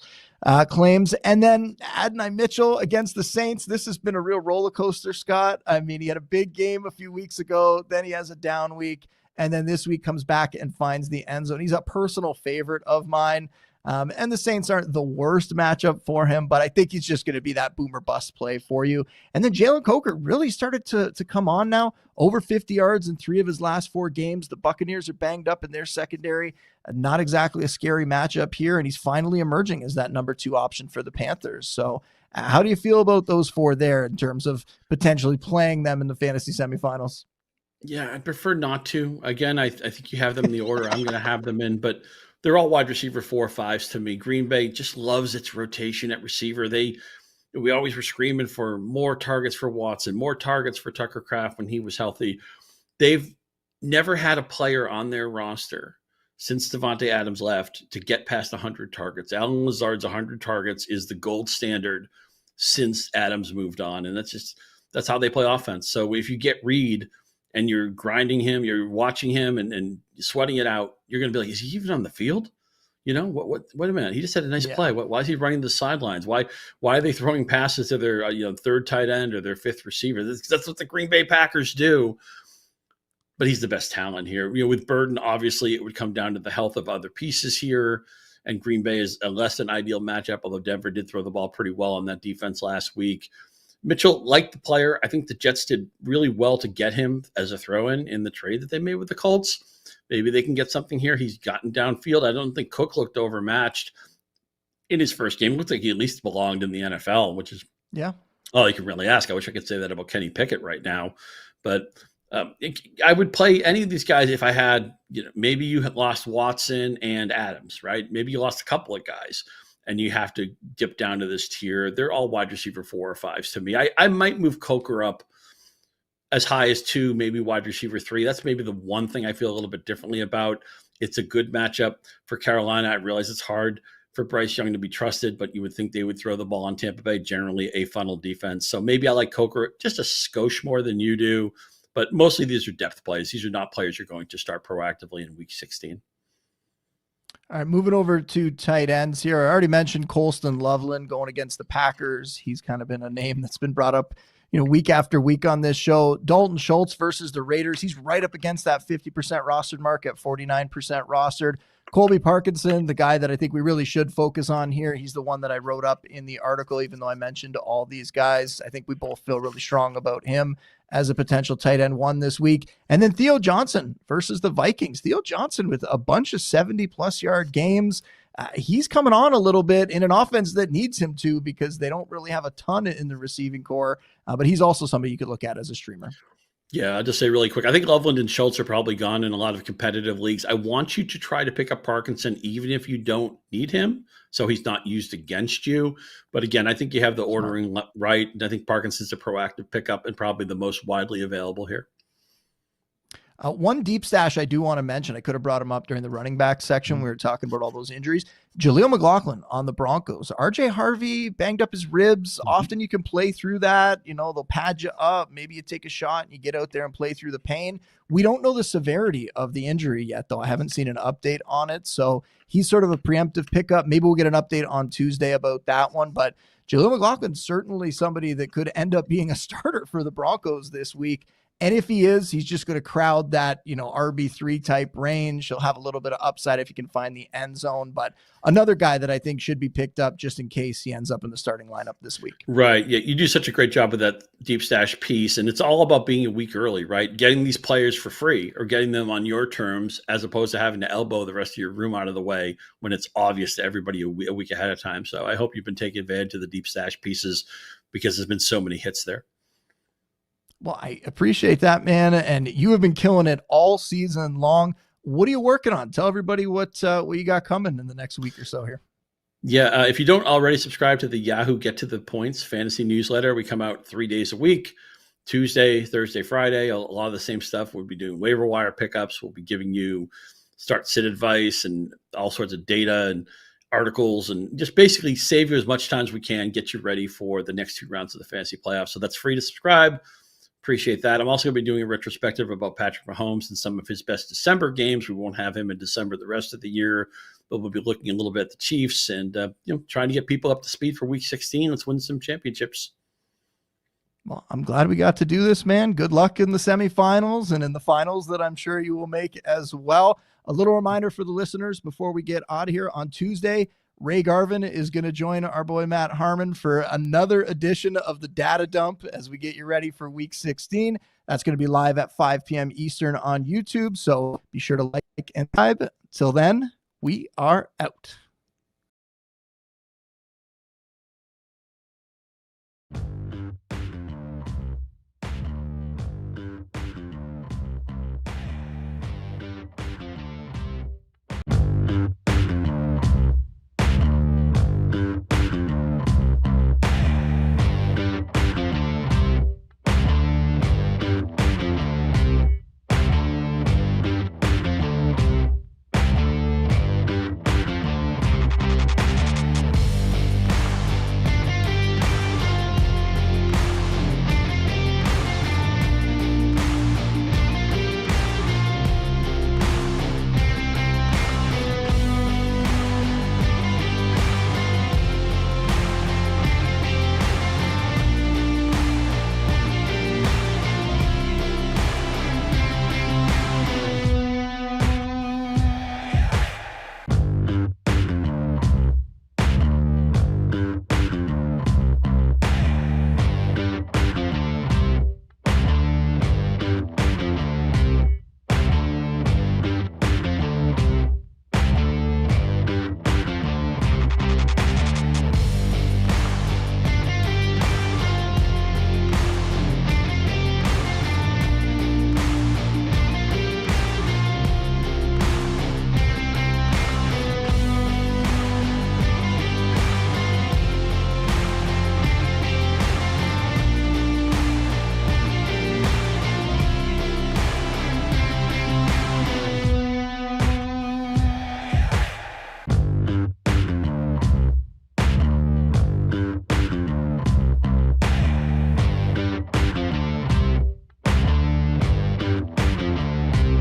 claims. And then Adonai Mitchell against the Saints. This has been a real roller coaster, Scott. I mean, he had a big game a few weeks ago, then he has a down week, and then this week comes back and finds the end zone. He's a personal favorite of mine. And the Saints aren't the worst matchup for him, but I think he's just going to be that boomer bust play for you. And then Jalen Coker really started to come on now, over 50 yards in 3 of his last 4 games. The Buccaneers are banged up in their secondary. Not exactly a scary matchup here, and he's finally emerging as that number 2 option for the Panthers. So how do you feel about those 4 there in terms of potentially playing them in the fantasy semifinals? Yeah, I'd prefer not to. Again, I think you have them in the order I'm going to have them in, but they're all wide receiver 4 or 5s to me. Green Bay just loves its rotation at receiver. We always were screaming for more targets for Watson, more targets for Tucker Kraft when he was healthy. They've never had a player on their roster since Devontae Adams left to get past 100 targets. Allen Lazard's 100 targets is the gold standard since Adams moved on. And that's how they play offense. So if you get Reed and you're grinding him, you're watching him and sweating it out, you're going to be like, is he even on the field? You know, wait a minute. He just had a nice play. Why is he running the sidelines? Why are they throwing passes to their third tight end or their fifth receiver? That's what the Green Bay Packers do. But he's the best talent here. With Burden, obviously, it would come down to the health of other pieces here. And Green Bay is a less than ideal matchup, although Denver did throw the ball pretty well on that defense last week. Mitchell liked the player. I think the Jets did really well to get him as a throw-in in the trade that they made with the Colts. Maybe they can get something here. He's gotten downfield. I don't think Cook looked overmatched in his first game. It looked like he at least belonged in the NFL, which is all you can really ask. I wish I could say that about Kenny Pickett right now. But I would play any of these guys if I had, maybe you had lost Watson and Adams, right? Maybe you lost a couple of guys and you have to dip down to this tier. They're all wide receiver 4 or 5s to me. I might move Coker up as high as 2, maybe wide receiver 3. That's maybe the one thing I feel a little bit differently about. It's a good matchup for Carolina. I realize it's hard for Bryce Young to be trusted, but you would think they would throw the ball on Tampa Bay, generally a funnel defense. So maybe I like Coker just a skosh more than you do, but mostly these are depth plays. These are not players you're going to start proactively in week 16. All right, moving over to tight ends here. I already mentioned Colston Loveland going against the Packers. He's kind of been a name that's been brought up week after week on this show. Dalton Schultz versus the Raiders. He's right up against that 50% rostered mark at 49% rostered. Colby Parkinson, the guy that I think we really should focus on here. He's the one that I wrote up in the article, even though I mentioned all these guys. I think we both feel really strong about him as a potential tight end 1 this week. And then Theo Johnson versus the Vikings. Theo Johnson with a bunch of 70-plus yard games. He's coming on a little bit in an offense that needs him to, because they don't really have a ton in the receiving core, but he's also somebody you could look at as a streamer. Yeah, I'll just say really quick, I think Loveland and Schultz are probably gone in a lot of competitive leagues. I want you to try to pick up Parkinson even if you don't need him, so he's not used against you. But again, I think you have the ordering right. I think Parkinson's a proactive pickup and probably the most widely available here. One deep stash I do want to mention, I could have brought him up during the running back section. We were talking about all those injuries. Jaleel McLaughlin on the Broncos. RJ Harvey banged up his ribs. Often you can play through that. They'll pad you up. Maybe you take a shot and you get out there and play through the pain. We don't know the severity of the injury yet, though. I haven't seen an update on it. So he's sort of a preemptive pickup. Maybe we'll get an update on Tuesday about that one. But Jaleel McLaughlin's certainly somebody that could end up being a starter for the Broncos this week. And if he is, he's just going to crowd that, RB3 type range. He'll have a little bit of upside if he can find the end zone. But another guy that I think should be picked up just in case he ends up in the starting lineup this week. Right. Yeah, you do such a great job with that deep stash piece. And it's all about being a week early, right? Getting these players for free or getting them on your terms as opposed to having to elbow the rest of your room out of the way when it's obvious to everybody a week ahead of time. So I hope you've been taking advantage of the deep stash pieces because there's been so many hits there. Well, I appreciate that, man. And you have been killing it all season long. What are you working on? Tell everybody what you got coming in the next week or so here. Yeah, if you don't already subscribe to the Yahoo Get to the Points fantasy newsletter, we come out 3 days a week, Tuesday, Thursday, Friday, a lot of the same stuff. We'll be doing waiver wire pickups. We'll be giving you start sit advice and all sorts of data and articles and just basically save you as much time as we can, get you ready for the next 2 rounds of the fantasy playoffs. So that's free to subscribe. Appreciate that. I'm also going to be doing a retrospective about Patrick Mahomes and some of his best December games. We won't have him in December the rest of the year, but we'll be looking a little bit at the Chiefs and trying to get people up to speed for week 16. Let's win some championships. Well, I'm glad we got to do this, man. Good luck in the semifinals and in the finals that I'm sure you will make as well. A little reminder for the listeners before we get out of here on Tuesday, Ray Garvin is going to join our boy Matt Harmon for another edition of the Data Dump as we get you ready for week 16. That's going to be live at 5 p.m. Eastern on YouTube. So be sure to like and subscribe. Till then, we are out.